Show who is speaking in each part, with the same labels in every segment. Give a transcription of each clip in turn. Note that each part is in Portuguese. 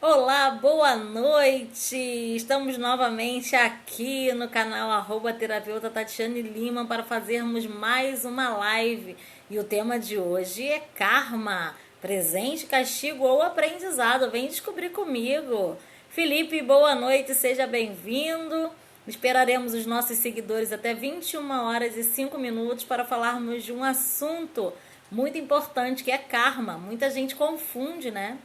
Speaker 1: Olá, boa noite! Estamos novamente aqui no canal Terapeuta Tatiane Lima para fazermos mais uma live. E o tema de hoje é karma, presente, castigo ou aprendizado. Vem descobrir comigo. Felipe, boa noite, seja bem-vindo. Esperaremos os nossos seguidores até 21 horas e 5 minutos para falarmos de um assunto muito importante que é karma. Muita gente confunde, né?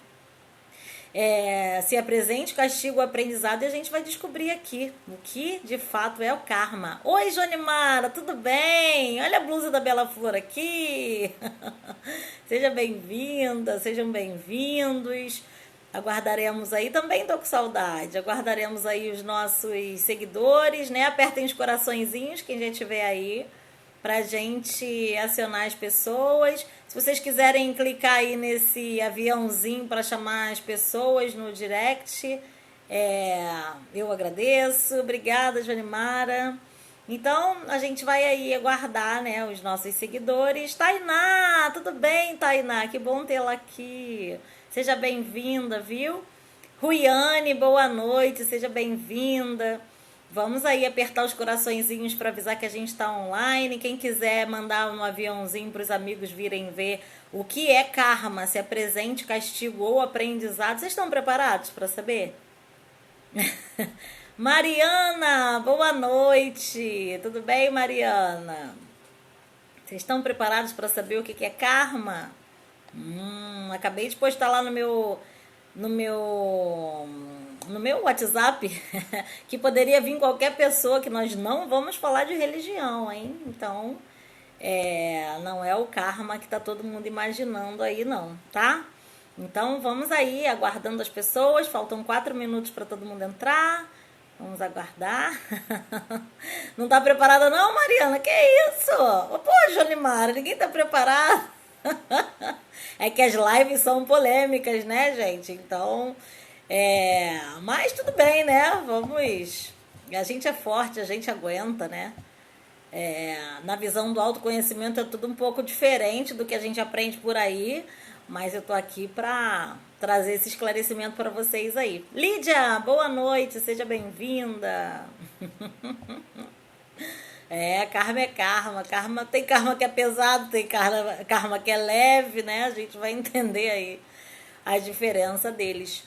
Speaker 1: Se é presente, castigo, aprendizado, e a gente vai descobrir aqui o que de fato é o karma. Oi, Jonimara, tudo bem? Olha a blusa da Bela Flor aqui. Seja bem-vinda, sejam bem-vindos. Aguardaremos aí, também tô com saudade. Aguardaremos aí os nossos seguidores, né? Apertem os coraçõezinhos, quem já estiver aí, pra gente acionar as pessoas. Se vocês quiserem clicar aí nesse aviãozinho para chamar as pessoas no direct, eu agradeço. Obrigada, Janimara. Então, a gente vai aí aguardar, né, os nossos seguidores. Tainá, tudo bem, Tainá? Que bom tê-la aqui. Seja bem-vinda, viu? Ruiane, boa noite, seja bem-vinda. Vamos aí apertar os coraçõezinhos para avisar que a gente está online. Quem quiser mandar um aviãozinho para os amigos virem ver o que é karma, se é presente, castigo ou aprendizado. Vocês estão preparados para saber? Mariana, boa noite. Tudo bem, Mariana? Vocês estão preparados para saber o que é karma? Acabei de postar lá no meu no meu WhatsApp que poderia vir qualquer pessoa, que nós não vamos falar de religião, hein? Então, não é o karma que tá todo mundo imaginando aí, não, tá? Então, vamos aí, aguardando as pessoas. Faltam 4 minutos para todo mundo entrar. Vamos aguardar. Não tá preparada não, Mariana? Que isso? Pô, Jonimara, ninguém tá preparado. É que as lives são polêmicas, né, gente? Então, mas tudo bem, né? Vamos. A gente é forte, a gente aguenta, né? Na visão do autoconhecimento é tudo um pouco diferente do que a gente aprende por aí, mas eu tô aqui pra trazer esse esclarecimento para vocês aí. Lídia, boa noite, seja bem-vinda. Karma é karma. Karma tem karma que é pesado, tem karma que é leve, né? A gente vai entender aí a diferença deles.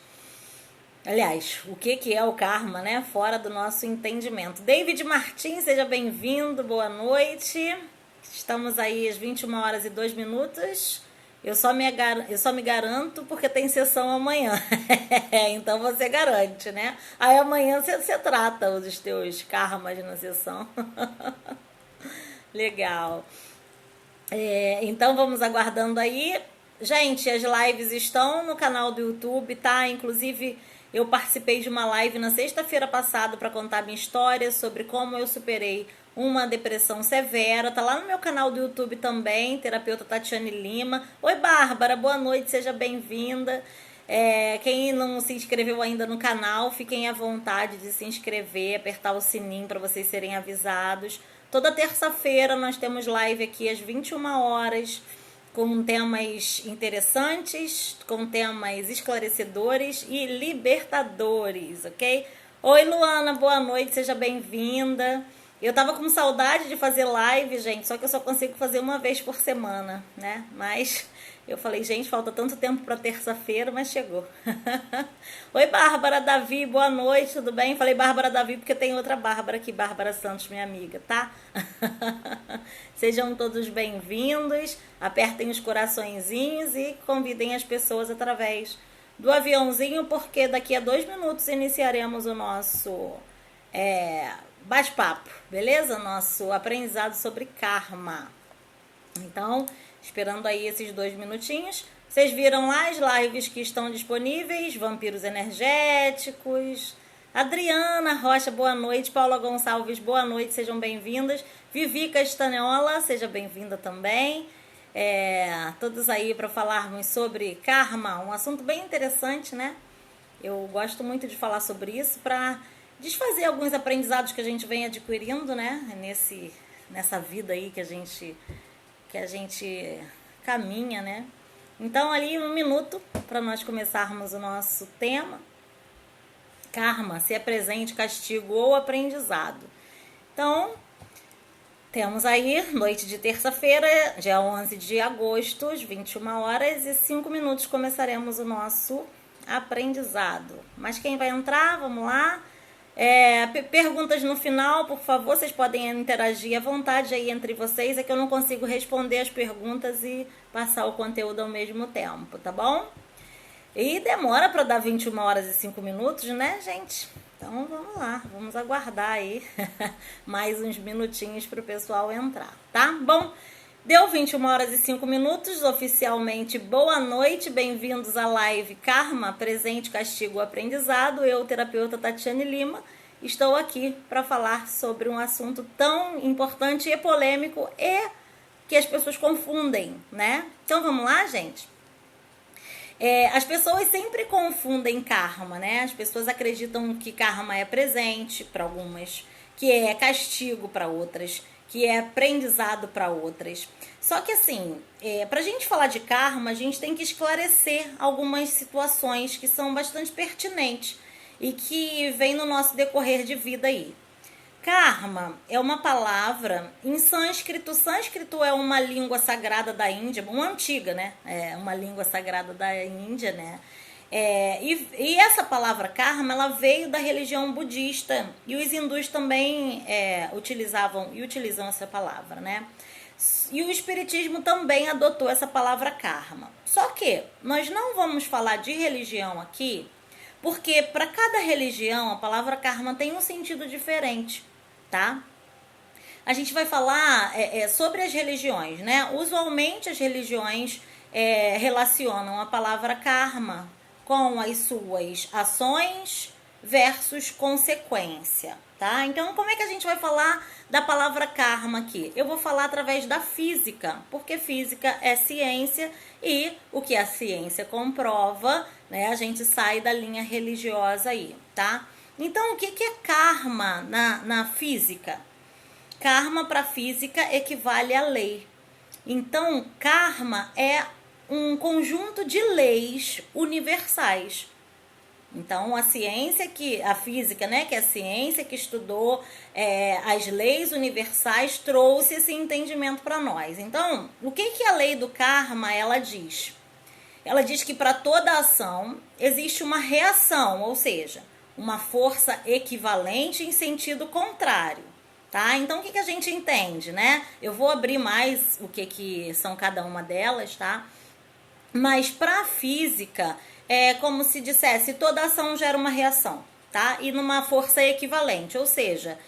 Speaker 1: Aliás, o que é o karma, né? Fora do nosso entendimento. David Martins, seja bem-vindo, boa noite. Estamos aí às 21 horas e 2 minutos. Eu só me garanto porque tem sessão amanhã. Então você garante, né? Aí amanhã você trata os teus karmas na sessão. Legal. Então vamos aguardando aí. Gente, as lives estão no canal do YouTube, tá? Inclusive, eu participei de uma live na sexta-feira passada para contar minha história sobre como eu superei uma depressão severa. Tá lá no meu canal do YouTube também, Terapeuta Tatiane Lima. Oi, Bárbara, boa noite, seja bem-vinda. Quem não se inscreveu ainda no canal, fiquem à vontade de se inscrever, apertar o sininho para vocês serem avisados. Toda terça-feira nós temos live aqui às 21 horas, com temas interessantes, com temas esclarecedores e libertadores, ok? Oi, Luana, boa noite, seja bem-vinda. Eu tava com saudade de fazer live, gente, só que eu só consigo fazer uma vez por semana, né? Mas eu falei, gente, falta tanto tempo para terça-feira, mas chegou. Oi, Bárbara Davi, boa noite, tudo bem? Falei Bárbara Davi porque tem outra Bárbara aqui, Bárbara Santos, minha amiga, tá? Sejam todos bem-vindos, apertem os coraçõezinhos e convidem as pessoas através do aviãozinho, porque daqui a 2 minutos iniciaremos o nosso bate-papo, beleza? Nosso aprendizado sobre karma. Então, esperando aí esses 2 minutinhos. Vocês viram lá as lives que estão disponíveis? Vampiros energéticos. Adriana Rocha, boa noite. Paula Gonçalves, boa noite. Sejam bem-vindas. Vivi Castanhola, seja bem-vinda também. Todos aí para falarmos sobre karma, um assunto bem interessante, né? Eu gosto muito de falar sobre isso para desfazer alguns aprendizados que a gente vem adquirindo, né? Nessa vida aí que a gente caminha, né? Então, ali 1 minuto para nós começarmos o nosso tema. Karma, se é presente, castigo ou aprendizado. Então, temos aí, noite de terça-feira, dia 11 de agosto, às 21h05, começaremos o nosso aprendizado. Mas quem vai entrar, vamos lá. Perguntas no final, por favor, vocês podem interagir à vontade aí entre vocês, é que eu não consigo responder as perguntas e passar o conteúdo ao mesmo tempo, tá bom? E demora para dar 21h05, né, gente? Então vamos lá, vamos aguardar aí mais uns minutinhos para o pessoal entrar, tá? Bom, deu 21h05, oficialmente boa noite, bem-vindos à live Karma, Presente, Castigo, Aprendizado. Eu, terapeuta Tatiane Lima, estou aqui para falar sobre um assunto tão importante e polêmico e que as pessoas confundem, né? Então vamos lá, gente? As pessoas sempre confundem karma, né? As pessoas acreditam que karma é presente para algumas, que é castigo para outras, que é aprendizado para outras. Só que assim, para a gente falar de karma, a gente tem que esclarecer algumas situações que são bastante pertinentes e que vem no nosso decorrer de vida aí. Karma é uma palavra em sânscrito. Sânscrito é uma língua sagrada da Índia, uma antiga, né? É uma língua sagrada da Índia, né? E essa palavra karma, ela veio da religião budista, e os hindus também utilizavam e utilizam essa palavra, né? E o espiritismo também adotou essa palavra karma. Só que nós não vamos falar de religião aqui, porque para cada religião a palavra karma tem um sentido diferente, tá? A gente vai falar sobre as religiões, né? Usualmente as religiões relacionam a palavra karma com as suas ações versus consequência, tá? Então, como é que a gente vai falar da palavra karma aqui? Eu vou falar através da física, porque física é ciência e o que a ciência comprova, né? A gente sai da linha religiosa aí, tá? Então, o que é karma na física? Karma para física equivale a lei. Então, karma é um conjunto de leis universais. Então, a física, né, que é a ciência que estudou as leis universais, trouxe esse entendimento para nós. Então, o que a lei do karma, ela diz? Ela diz que para toda ação existe uma reação, ou seja, uma força equivalente em sentido contrário, tá? Então, o que a gente entende, né? Eu vou abrir mais o que são cada uma delas, tá? Mas para a física, é como se dissesse, toda ação gera uma reação, tá? E numa força equivalente, ou seja,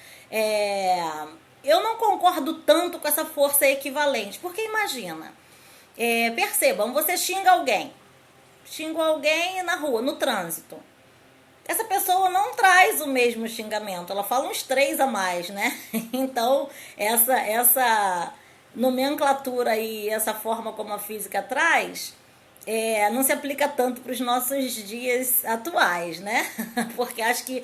Speaker 1: eu não concordo tanto com essa força equivalente, porque imagina, percebam, você xinga alguém na rua, no trânsito. Essa pessoa não traz o mesmo xingamento, ela fala uns 3 a mais, né? Então, essa nomenclatura e essa forma como a física traz, não se aplica tanto para os nossos dias atuais, né? Porque acho que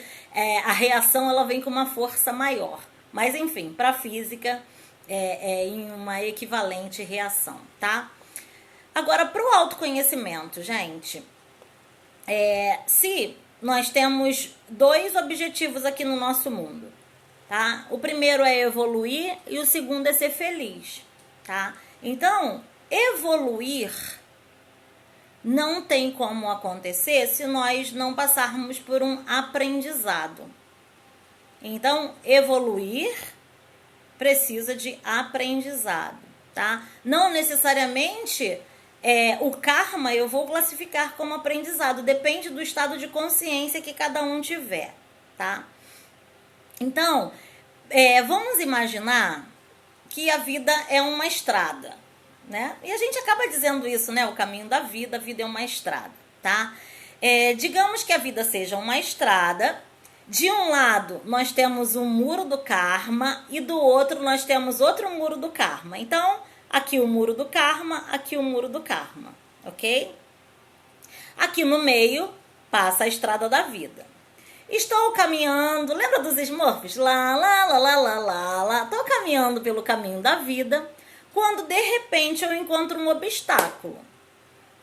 Speaker 1: a reação ela vem com uma força maior. Mas, enfim, para a física em uma equivalente reação, tá? Agora, para o autoconhecimento, gente, se nós temos 2 objetivos aqui no nosso mundo, tá? O primeiro é evoluir e o segundo é ser feliz, tá? Então, evoluir não tem como acontecer se nós não passarmos por um aprendizado. Então, evoluir precisa de aprendizado, tá? Não necessariamente o karma eu vou classificar como aprendizado, depende do estado de consciência que cada um tiver, tá? Então, vamos imaginar que a vida é uma estrada, né? E a gente acaba dizendo isso, né? O caminho da vida, a vida é uma estrada, tá? Digamos que a vida seja uma estrada. De um lado, nós temos um muro do karma e do outro nós temos outro muro do karma. Então, aqui o muro do karma, aqui o muro do karma, ok? Aqui no meio passa a estrada da vida. Estou caminhando, lembra dos Smurfs? Lá, lá, lá, lá, lá, lá, lá. Estou caminhando pelo caminho da vida, quando de repente eu encontro um obstáculo.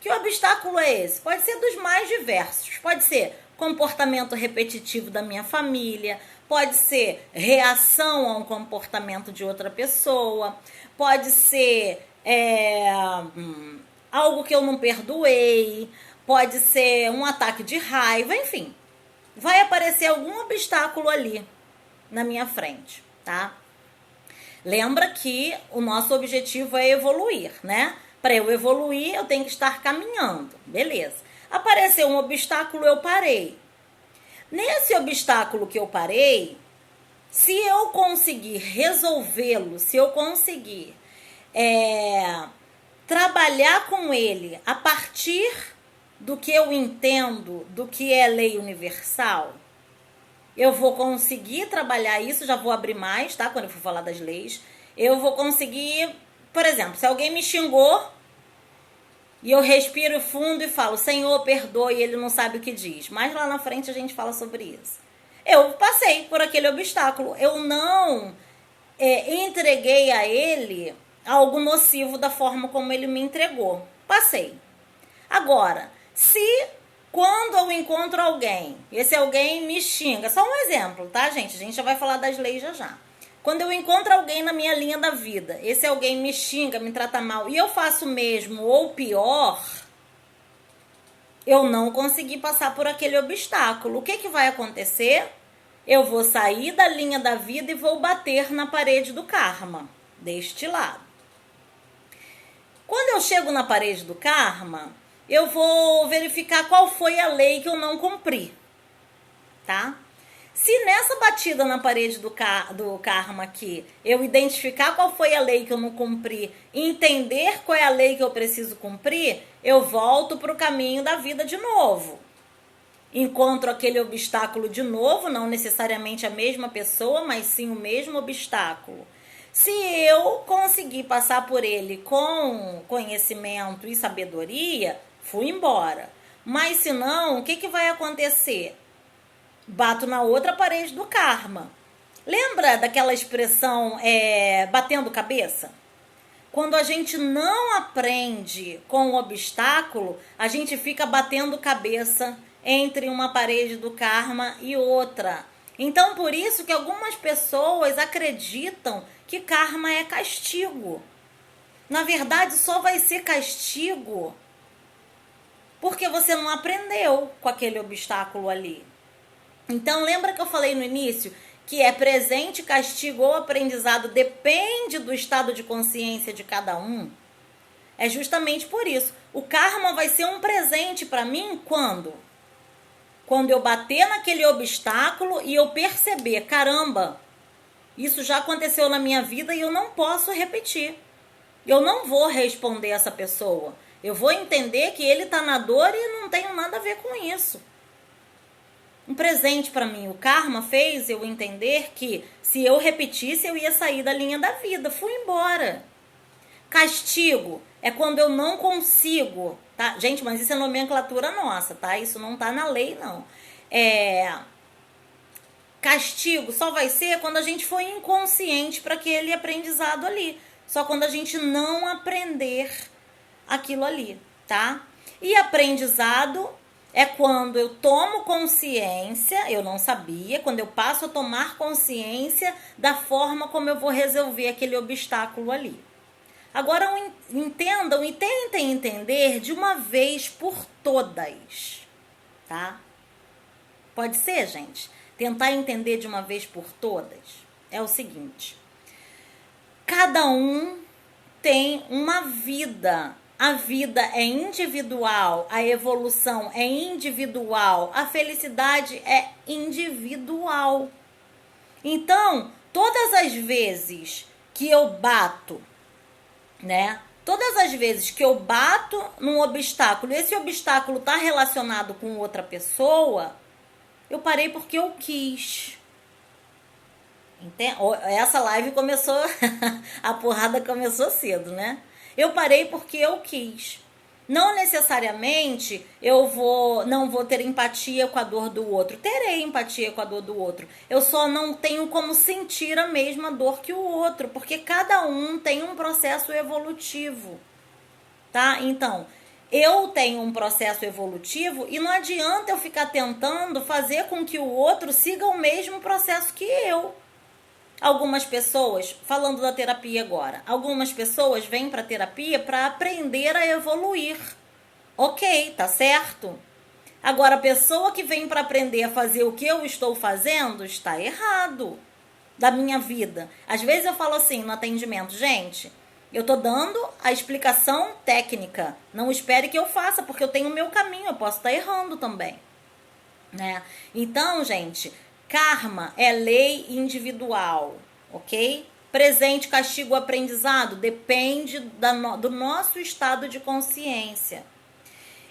Speaker 1: Que obstáculo é esse? Pode ser dos mais diversos. Pode ser comportamento repetitivo da minha família, pode ser reação a um comportamento de outra pessoa, pode ser algo que eu não perdoei, pode ser um ataque de raiva, enfim. Vai aparecer algum obstáculo ali na minha frente, tá? Lembra que o nosso objetivo é evoluir, né? Para eu evoluir, eu tenho que estar caminhando, beleza. Apareceu um obstáculo, eu parei. Nesse obstáculo que eu parei, se eu conseguir resolvê-lo, se eu conseguir trabalhar com ele a partir do que eu entendo, do que é lei universal, eu vou conseguir trabalhar isso, já vou abrir mais, tá? Quando eu for falar das leis, eu vou conseguir, por exemplo, se alguém me xingou e eu respiro fundo e falo, Senhor, perdoe, ele não sabe o que diz. Mas lá na frente a gente fala sobre isso. Eu passei por aquele obstáculo, eu não entreguei a ele algo nocivo da forma como ele me entregou. Passei. Agora, se quando eu encontro alguém, esse alguém me xinga, só um exemplo, tá, gente? A gente já vai falar das leis já já. Quando eu encontro alguém na minha linha da vida, esse alguém me xinga, me trata mal, e eu faço o mesmo ou pior, eu não consegui passar por aquele obstáculo. O que vai acontecer? Eu vou sair da linha da vida e vou bater na parede do karma, deste lado. Quando eu chego na parede do karma, eu vou verificar qual foi a lei que eu não cumpri, tá? Se nessa batida na parede do karma aqui, eu identificar qual foi a lei que eu não cumpri, entender qual é a lei que eu preciso cumprir, eu volto para o caminho da vida de novo. Encontro aquele obstáculo de novo, não necessariamente a mesma pessoa, mas sim o mesmo obstáculo. Se eu conseguir passar por ele com conhecimento e sabedoria, fui embora. Mas se não, o que vai acontecer? Bato na outra parede do karma. Lembra daquela expressão batendo cabeça? Quando a gente não aprende com o obstáculo, a gente fica batendo cabeça entre uma parede do karma e outra. Então, por isso que algumas pessoas acreditam que karma é castigo. Na verdade, só vai ser castigo porque você não aprendeu com aquele obstáculo ali. Então, lembra que eu falei no início que é presente, castigo ou aprendizado, depende do estado de consciência de cada um? É justamente por isso. O karma vai ser um presente para mim quando? Quando eu bater naquele obstáculo e eu perceber, caramba, isso já aconteceu na minha vida e eu não posso repetir. Eu não vou responder essa pessoa. Eu vou entender que ele está na dor e não tenho nada a ver com isso. Um presente para mim. O karma fez eu entender que se eu repetisse, eu ia sair da linha da vida. Fui embora. Castigo é quando eu não consigo, tá? Gente, mas isso é nomenclatura nossa, tá? Isso não tá na lei, não. Castigo só vai ser quando a gente for inconsciente para aquele aprendizado ali. Só quando a gente não aprender aquilo ali, tá? E aprendizado é quando eu tomo consciência, eu não sabia, quando eu passo a tomar consciência da forma como eu vou resolver aquele obstáculo ali. Agora entendam e tentem entender de uma vez por todas, tá? Pode ser, gente? Tentar entender de uma vez por todas é o seguinte: cada um tem uma vida. A vida é individual, a evolução é individual, a felicidade é individual. Então, todas as vezes que eu bato, né? Todas as vezes que eu bato num obstáculo, esse obstáculo está relacionado com outra pessoa, eu parei porque eu quis. Entende? Essa live começou, a porrada começou cedo, né? Eu parei porque eu quis. Não necessariamente eu não vou ter empatia com a dor do outro. Terei empatia com a dor do outro. Eu só não tenho como sentir a mesma dor que o outro, porque cada um tem um processo evolutivo, tá? Então, eu tenho um processo evolutivo e não adianta eu ficar tentando fazer com que o outro siga o mesmo processo que eu. Algumas pessoas, falando da terapia agora, algumas pessoas vêm para a terapia para aprender a evoluir. Ok, tá certo? Agora, a pessoa que vem para aprender a fazer o que eu estou fazendo está errado da minha vida. Às vezes eu falo assim no atendimento, gente, eu tô dando a explicação técnica. Não espere que eu faça, porque eu tenho o meu caminho, eu posso estar errando também, né? Então, gente, karma é lei individual, ok? Presente, castigo, aprendizado depende do nosso estado de consciência.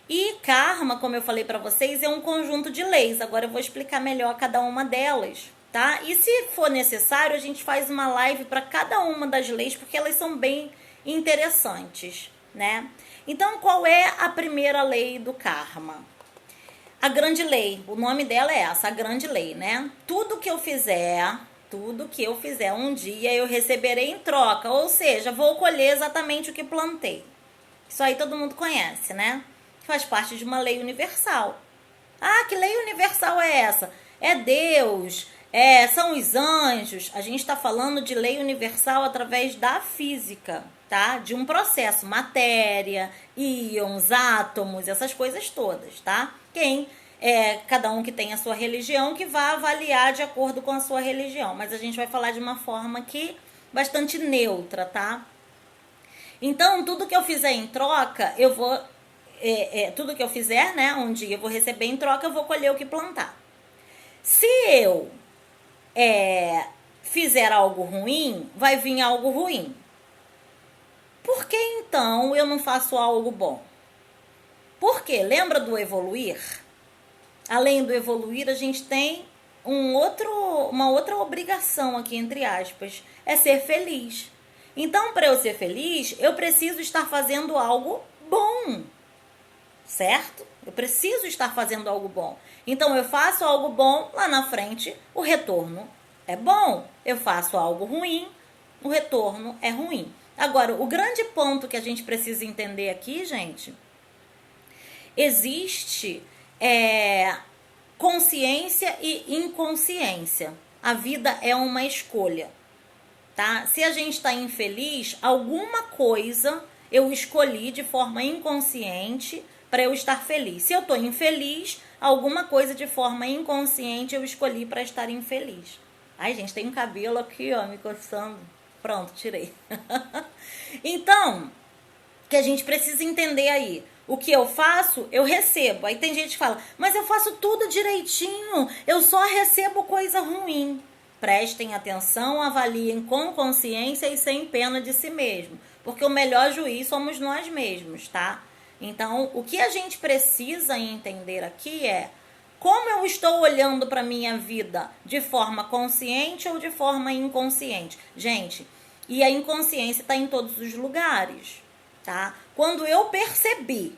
Speaker 1: E karma, como eu falei para vocês, é um conjunto de leis. Agora eu vou explicar melhor cada uma delas, tá? E se for necessário, a gente faz uma live para cada uma das leis, porque elas são bem interessantes, né? Então, qual é a primeira lei do karma? A grande lei, o nome dela é essa, a grande lei, né? Tudo que eu fizer um dia eu receberei em troca, ou seja, vou colher exatamente o que plantei. Isso aí todo mundo conhece, né? Faz parte de uma lei universal. Ah, que lei universal é essa? É Deus, são os anjos. A gente está falando de lei universal através da física, tá? De um processo, matéria, íons, átomos, essas coisas todas, tá? Cada um que tem a sua religião que vai avaliar de acordo com a sua religião. Mas a gente vai falar de uma forma aqui bastante neutra, tá? Então, tudo que eu fizer em troca, eu vou... tudo que eu fizer, né, um dia eu vou receber em troca, eu vou colher o que plantar. Se eu fizer algo ruim, vai vir algo ruim. Por que então eu não faço algo bom? Porque lembra do evoluir? Além do evoluir, a gente tem uma outra obrigação aqui, entre aspas, é ser feliz. Então, para eu ser feliz, eu preciso estar fazendo algo bom. Certo? Eu preciso estar fazendo algo bom. Então, eu faço algo bom, lá na frente, o retorno é bom. Eu faço algo ruim, o retorno é ruim. Agora, o grande ponto que a gente precisa entender aqui, gente, existe consciência e inconsciência. A vida é uma escolha, tá? Se a gente está infeliz, alguma coisa eu escolhi de forma inconsciente para eu estar feliz. Se eu estou infeliz, alguma coisa de forma inconsciente eu escolhi para estar infeliz. Ai, gente, tem um cabelo aqui, ó, me coçando. Pronto, tirei. Então, o que a gente precisa entender aí? O que eu faço, eu recebo. Aí tem gente que fala, mas eu faço tudo direitinho, eu só recebo coisa ruim. Prestem atenção, avaliem com consciência e sem pena de si mesmo. Porque o melhor juiz somos nós mesmos, tá? Então, o que a gente precisa entender aqui é como eu estou olhando para a minha vida de forma consciente ou de forma inconsciente. Gente, e a inconsciência está em todos os lugares, tá? Quando eu percebi,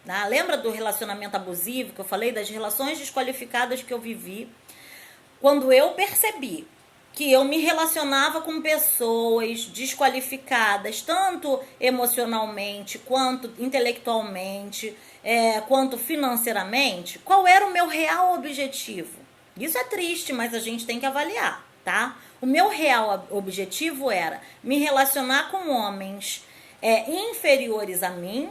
Speaker 1: tá? Lembra do relacionamento abusivo que eu falei, das relações desqualificadas que eu vivi? Quando eu percebi que eu me relacionava com pessoas desqualificadas, tanto emocionalmente, quanto intelectualmente, quanto financeiramente, qual era o meu real objetivo? Isso é triste, mas a gente tem que avaliar, tá? O meu real objetivo era me relacionar com homens inferiores a mim,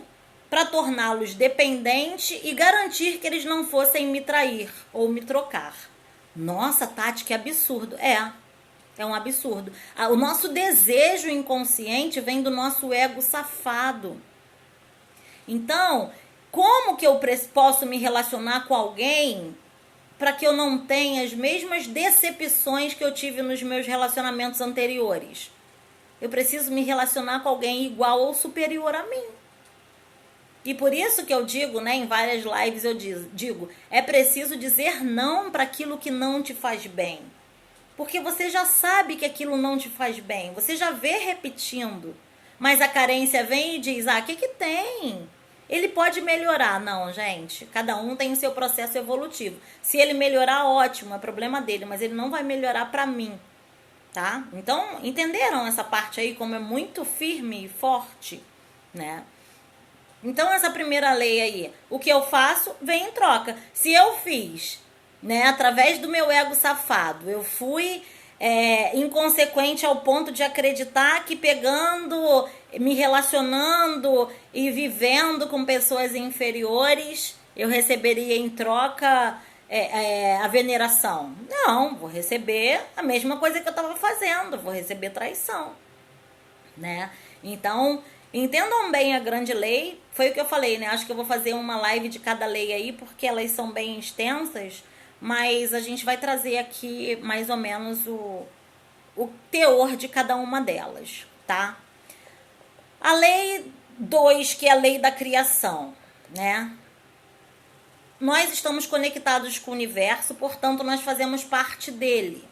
Speaker 1: para torná-los dependentes e garantir que eles não fossem me trair ou me trocar. Nossa, Tati, que absurdo. É um absurdo. O nosso desejo inconsciente vem do nosso ego safado. Então, como que eu posso me relacionar com alguém para que eu não tenha as mesmas decepções que eu tive nos meus relacionamentos anteriores? Eu preciso me relacionar com alguém igual ou superior a mim. E por isso que eu digo, né, em várias lives eu digo, é preciso dizer não para aquilo que não te faz bem. Porque você já sabe que aquilo não te faz bem, você já vê repetindo. Mas a carência vem e diz, o que tem? Ele pode melhorar. Não, gente, cada um tem o seu processo evolutivo. Se ele melhorar, ótimo, é problema dele, mas ele não vai melhorar para mim, tá? Então, entenderam essa parte aí como é muito firme e forte, né? Então, essa primeira lei aí, o que eu faço vem em troca. Se eu fiz, né, através do meu ego safado, eu fui inconsequente ao ponto de acreditar que pegando, me relacionando e vivendo com pessoas inferiores, eu receberia em troca a veneração. Não, vou receber a mesma coisa que eu estava fazendo, vou receber traição, né? Então, entendam bem a grande lei. Foi o que eu falei, né? Acho que eu vou fazer uma live de cada lei aí, porque elas são bem extensas, mas a gente vai trazer aqui mais ou menos o teor de cada uma delas, tá? A lei 2, que é a lei da criação, né? Nós estamos conectados com o universo, portanto, nós fazemos parte dele.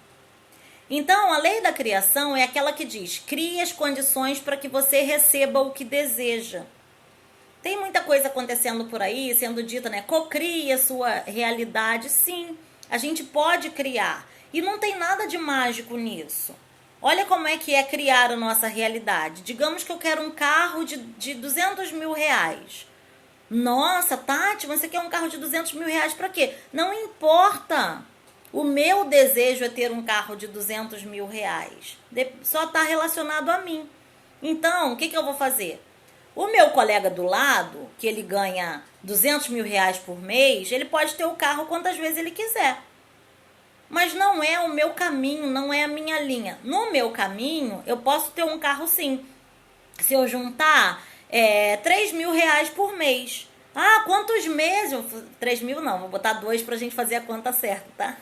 Speaker 1: Então, a lei da criação é aquela que diz: crie as condições para que você receba o que deseja. Tem muita coisa acontecendo por aí, sendo dita, né? Cocrie a sua realidade. Sim, a gente pode criar. E não tem nada de mágico nisso. Olha como é que é criar a nossa realidade. Digamos que eu quero um carro de 200 mil reais. Nossa, Tati, você quer um carro de 200 mil reais para quê? Não importa. O meu desejo é ter um carro de 200 mil reais. Só está relacionado a mim. Então, o que eu vou fazer? O meu colega do lado, que ele ganha 200 mil reais por mês, ele pode ter o carro quantas vezes ele quiser. Mas não é o meu caminho, não é a minha linha. No meu caminho, eu posso ter um carro sim. Se eu juntar 3 mil reais por mês. Ah, quantos meses? 3 mil não, vou botar 2 pra gente fazer a conta certa, tá?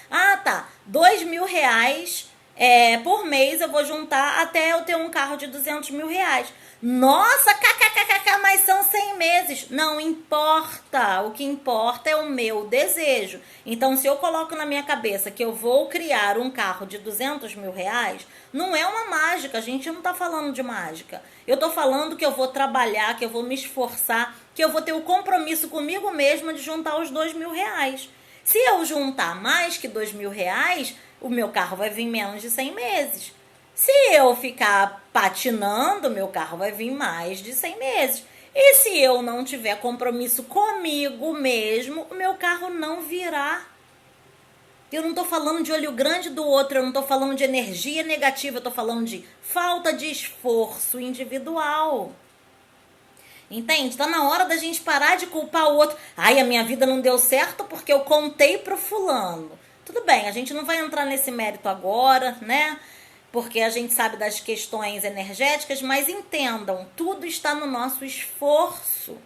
Speaker 1: Ah, tá. 2 mil reais por mês eu vou juntar até eu ter um carro de 200 mil reais. Nossa, kkkk, mas são 100 meses. Não importa. O que importa é o meu desejo. Então, se eu coloco na minha cabeça que eu vou criar um carro de 200 mil reais, não é uma mágica. A gente não tá falando de mágica. Eu tô falando que eu vou trabalhar, que eu vou me esforçar, que eu vou ter o compromisso comigo mesma de juntar os 2 mil reais. Se eu juntar mais que 2 mil reais, o meu carro vai vir menos de 100 meses. Se eu ficar patinando, meu carro vai vir mais de 100 meses. E se eu não tiver compromisso comigo mesmo, o meu carro não virá. Eu não tô falando de olho grande do outro, eu não tô falando de energia negativa, eu tô falando de falta de esforço individual. Entende? Tá na hora da gente parar de culpar o outro. Ai, a minha vida não deu certo porque eu contei pro fulano. Tudo bem, a gente não vai entrar nesse mérito agora, né? Porque a gente sabe das questões energéticas, mas entendam, tudo está no nosso esforço,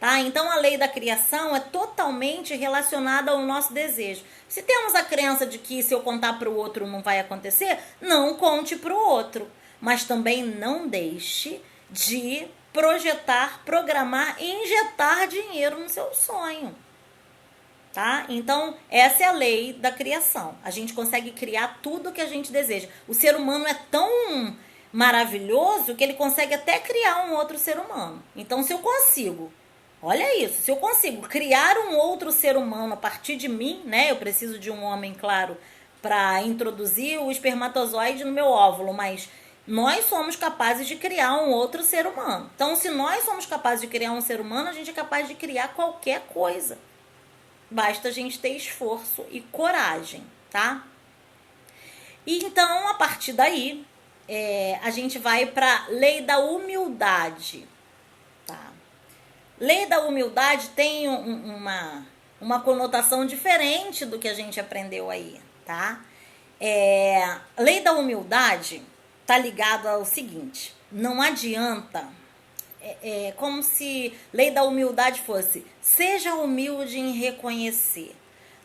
Speaker 1: tá? Então a lei da criação é totalmente relacionada ao nosso desejo. Se temos a crença de que se eu contar para o outro não vai acontecer, não conte para o outro. Mas também não deixe de projetar, programar e injetar dinheiro no seu sonho. Tá? Então, essa é a lei da criação. A gente consegue criar tudo o que a gente deseja. O ser humano é tão maravilhoso que ele consegue até criar um outro ser humano. Então, se eu consigo, olha isso, se eu consigo criar um outro ser humano a partir de mim, né? Eu preciso de um homem, claro, para introduzir o espermatozoide no meu óvulo, mas nós somos capazes de criar um outro ser humano. Então, se nós somos capazes de criar um ser humano, a gente é capaz de criar qualquer coisa. Basta a gente ter esforço e coragem, tá? E então, a partir daí, a gente vai para lei da humildade, tá? Lei da humildade tem uma conotação diferente do que a gente aprendeu aí, tá? Lei da humildade tá ligado ao seguinte: não adianta. Como se lei da humildade fosse: seja humilde em reconhecer.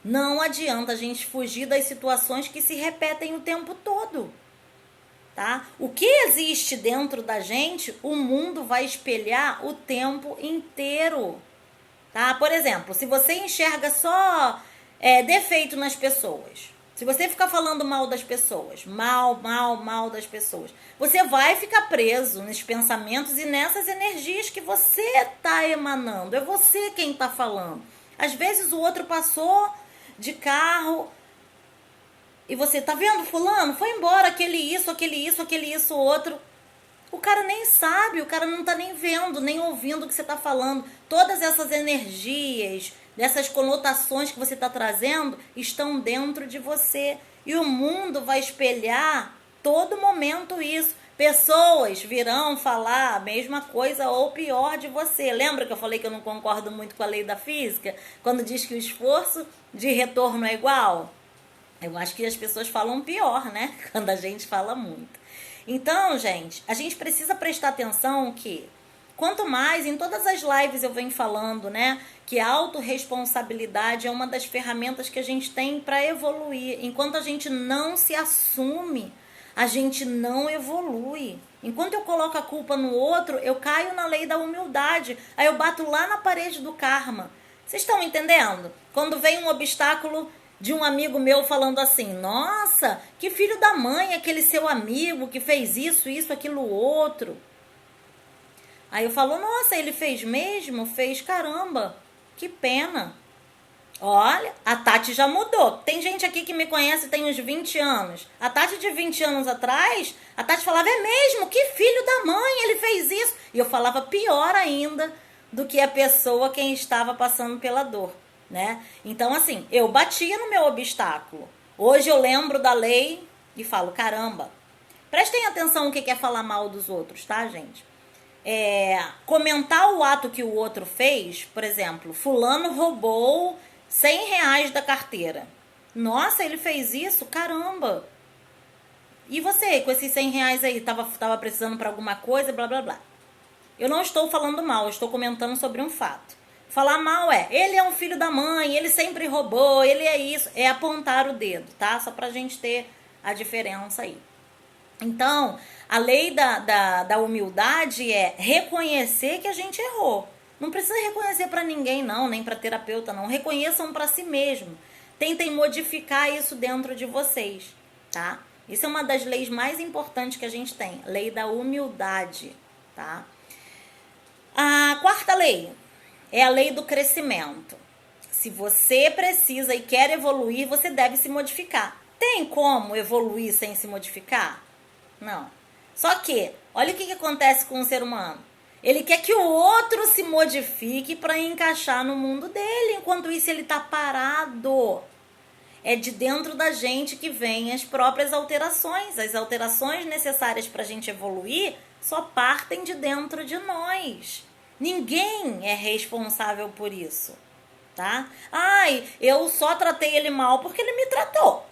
Speaker 1: Não adianta a gente fugir das situações que se repetem o tempo todo, tá? O que existe dentro da gente, o mundo vai espelhar o tempo inteiro, tá? Por exemplo, se você enxerga só defeito nas pessoas, se você ficar falando mal das pessoas, mal das pessoas, você vai ficar preso nesses pensamentos e nessas energias que você está emanando. É você quem está falando. Às vezes o outro passou de carro e você tá vendo fulano? Foi embora, aquele isso, outro. O cara nem sabe, o cara não tá nem vendo, nem ouvindo o que você tá falando. Todas essas energias, dessas conotações que você tá trazendo, estão dentro de você. E o mundo vai espelhar todo momento isso. Pessoas virão falar a mesma coisa ou pior de você. Lembra que eu falei que eu não concordo muito com a lei da física? Quando diz que o esforço de retorno é igual? Eu acho que as pessoas falam pior, né? Quando a gente fala muito. Então, gente, a gente precisa prestar atenção que, quanto mais, em todas as lives eu venho falando, né? Que a autorresponsabilidade é uma das ferramentas que a gente tem para evoluir. Enquanto a gente não se assume, a gente não evolui. Enquanto eu coloco a culpa no outro, eu caio na lei da humildade. Aí eu bato lá na parede do karma. Vocês estão entendendo? Quando vem um obstáculo de um amigo meu falando assim: nossa, que filho da mãe aquele seu amigo que fez isso, isso, aquilo, outro. Aí eu falo: nossa, ele fez mesmo? Fez, caramba, que pena. Olha, a Tati já mudou. Tem gente aqui que me conhece tem uns 20 anos. A Tati de 20 anos atrás, a Tati falava: é mesmo, que filho da mãe, ele fez isso. E eu falava pior ainda do que a pessoa quem estava passando pela dor, né? Então, assim, eu batia no meu obstáculo. Hoje eu lembro da lei e falo: caramba, prestem atenção no que é falar mal dos outros, tá, gente? Comentar o ato que o outro fez, por exemplo, fulano roubou R$ 100 da carteira. Nossa, ele fez isso? Caramba! E você, com esses R$ 100 aí, tava precisando para alguma coisa, blá, blá, blá. Eu não estou falando mal, eu estou comentando sobre um fato. Falar mal ele é um filho da mãe, ele sempre roubou, ele é isso. É apontar o dedo, tá? Só pra gente ter a diferença aí. Então, a lei da humildade é reconhecer que a gente errou. Não precisa reconhecer para ninguém não, nem para terapeuta não. Reconheçam para si mesmo. Tentem modificar isso dentro de vocês, tá? Isso é uma das leis mais importantes que a gente tem, lei da humildade, tá? A quarta lei é a lei do crescimento. Se você precisa e quer evoluir, você deve se modificar. Tem como evoluir sem se modificar? Não. Só que, olha o que acontece com o ser humano. Ele quer que o outro se modifique para encaixar no mundo dele. Enquanto isso, ele está parado. É de dentro da gente que vem as próprias alterações. As alterações necessárias para a gente evoluir só partem de dentro de nós. Ninguém é responsável por isso, tá? Ai, eu só tratei ele mal porque ele me tratou.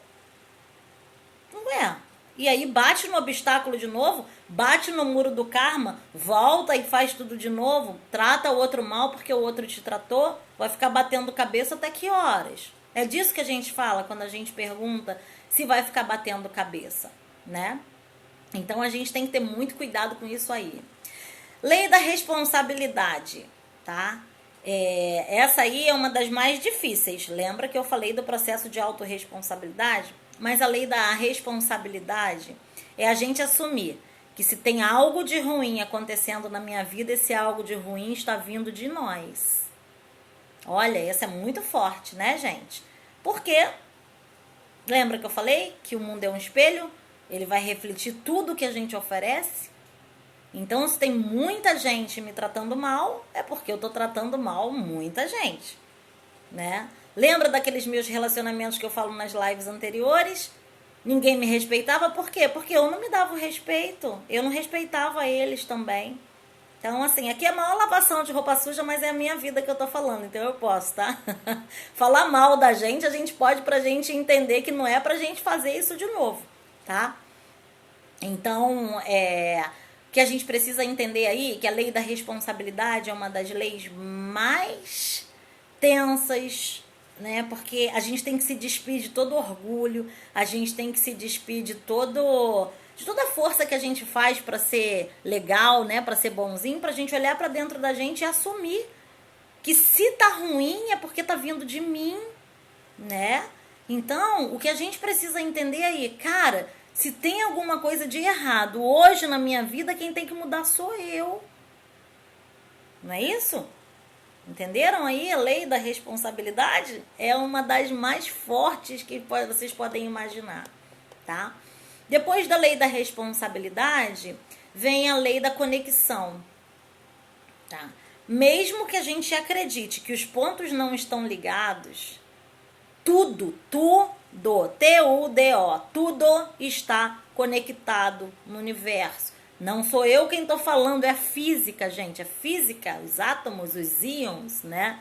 Speaker 1: Não é. E aí bate no obstáculo de novo, bate no muro do karma, volta e faz tudo de novo, trata o outro mal porque o outro te tratou, vai ficar batendo cabeça até que horas? É disso que a gente fala quando a gente pergunta se vai ficar batendo cabeça, né? Então a gente tem que ter muito cuidado com isso aí. Lei da responsabilidade, tá? Essa aí é uma das mais difíceis. Lembra que eu falei do processo de autorresponsabilidade? Mas a lei da responsabilidade é a gente assumir que se tem algo de ruim acontecendo na minha vida, esse algo de ruim está vindo de nós. Olha, essa é muito forte, né, gente? Porque, lembra que eu falei que o mundo é um espelho? Ele vai refletir tudo que a gente oferece? Então, se tem muita gente me tratando mal, é porque eu tô tratando mal muita gente, né? Lembra daqueles meus relacionamentos que eu falo nas lives anteriores? Ninguém me respeitava, por quê? Porque eu não me dava o respeito, eu não respeitava eles também. Então, assim, aqui é a maior lavação de roupa suja, mas é a minha vida que eu tô falando, então eu posso, tá? Falar mal da gente, a gente pode pra gente entender que não é pra gente fazer isso de novo, tá? Então, que a gente precisa entender aí que a lei da responsabilidade é uma das leis mais tensas, né? Porque a gente tem que se despir de todo orgulho, a gente tem que se despir de toda a força que a gente faz para ser legal, né? Para ser bonzinho, pra gente olhar para dentro da gente e assumir que se tá ruim é porque tá vindo de mim, né? Então, o que a gente precisa entender aí, cara, se tem alguma coisa de errado hoje na minha vida, quem tem que mudar sou eu. Não é isso? Entenderam aí? A lei da responsabilidade é uma das mais fortes que vocês podem imaginar, tá? Depois da lei da responsabilidade, vem a lei da conexão, tá? Mesmo que a gente acredite que os pontos não estão ligados, tudo, T-U-D-O, tudo está conectado no universo. Não sou eu quem estou falando, é a física, gente. É física, os átomos, os íons, né?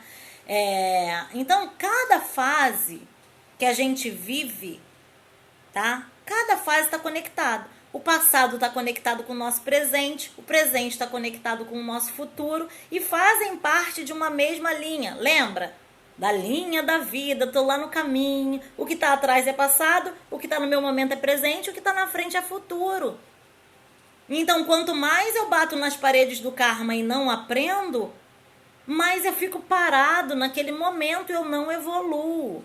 Speaker 1: Então, cada fase que a gente vive, tá? Cada fase está conectada. O passado está conectado com o nosso presente, o presente está conectado com o nosso futuro e fazem parte de uma mesma linha. Lembra? Da linha da vida, tô lá no caminho. O que está atrás é passado, o que está no meu momento é presente, o que está na frente é futuro. Então, quanto mais eu bato nas paredes do karma e não aprendo, mais eu fico parado naquele momento e eu não evoluo,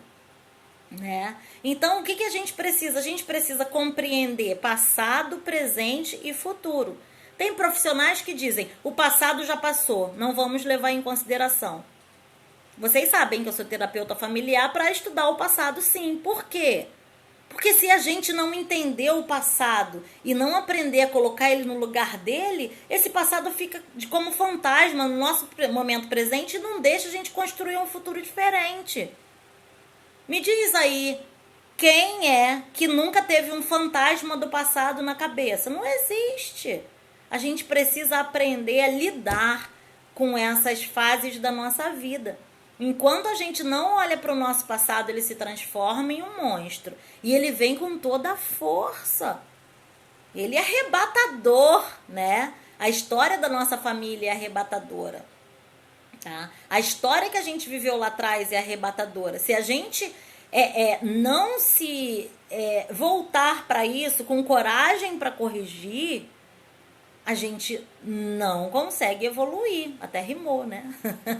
Speaker 1: né? Então, o que a gente precisa? A gente precisa compreender passado, presente e futuro. Tem profissionais que dizem, o passado já passou, não vamos levar em consideração. Vocês sabem que eu sou terapeuta familiar para estudar o passado, sim. Por quê? Porque se a gente não entender o passado e não aprender a colocar ele no lugar dele, esse passado fica como fantasma no nosso momento presente e não deixa a gente construir um futuro diferente. Me diz aí, quem é que nunca teve um fantasma do passado na cabeça? Não existe. A gente precisa aprender a lidar com essas fases da nossa vida. Enquanto a gente não olha para o nosso passado, ele se transforma em um monstro. E ele vem com toda a força. Ele é arrebatador, né? A história da nossa família é arrebatadora. Tá? A história que a gente viveu lá atrás é arrebatadora. Se a gente não se voltar para isso com coragem para corrigir, a gente não consegue evoluir. Até rimou, né?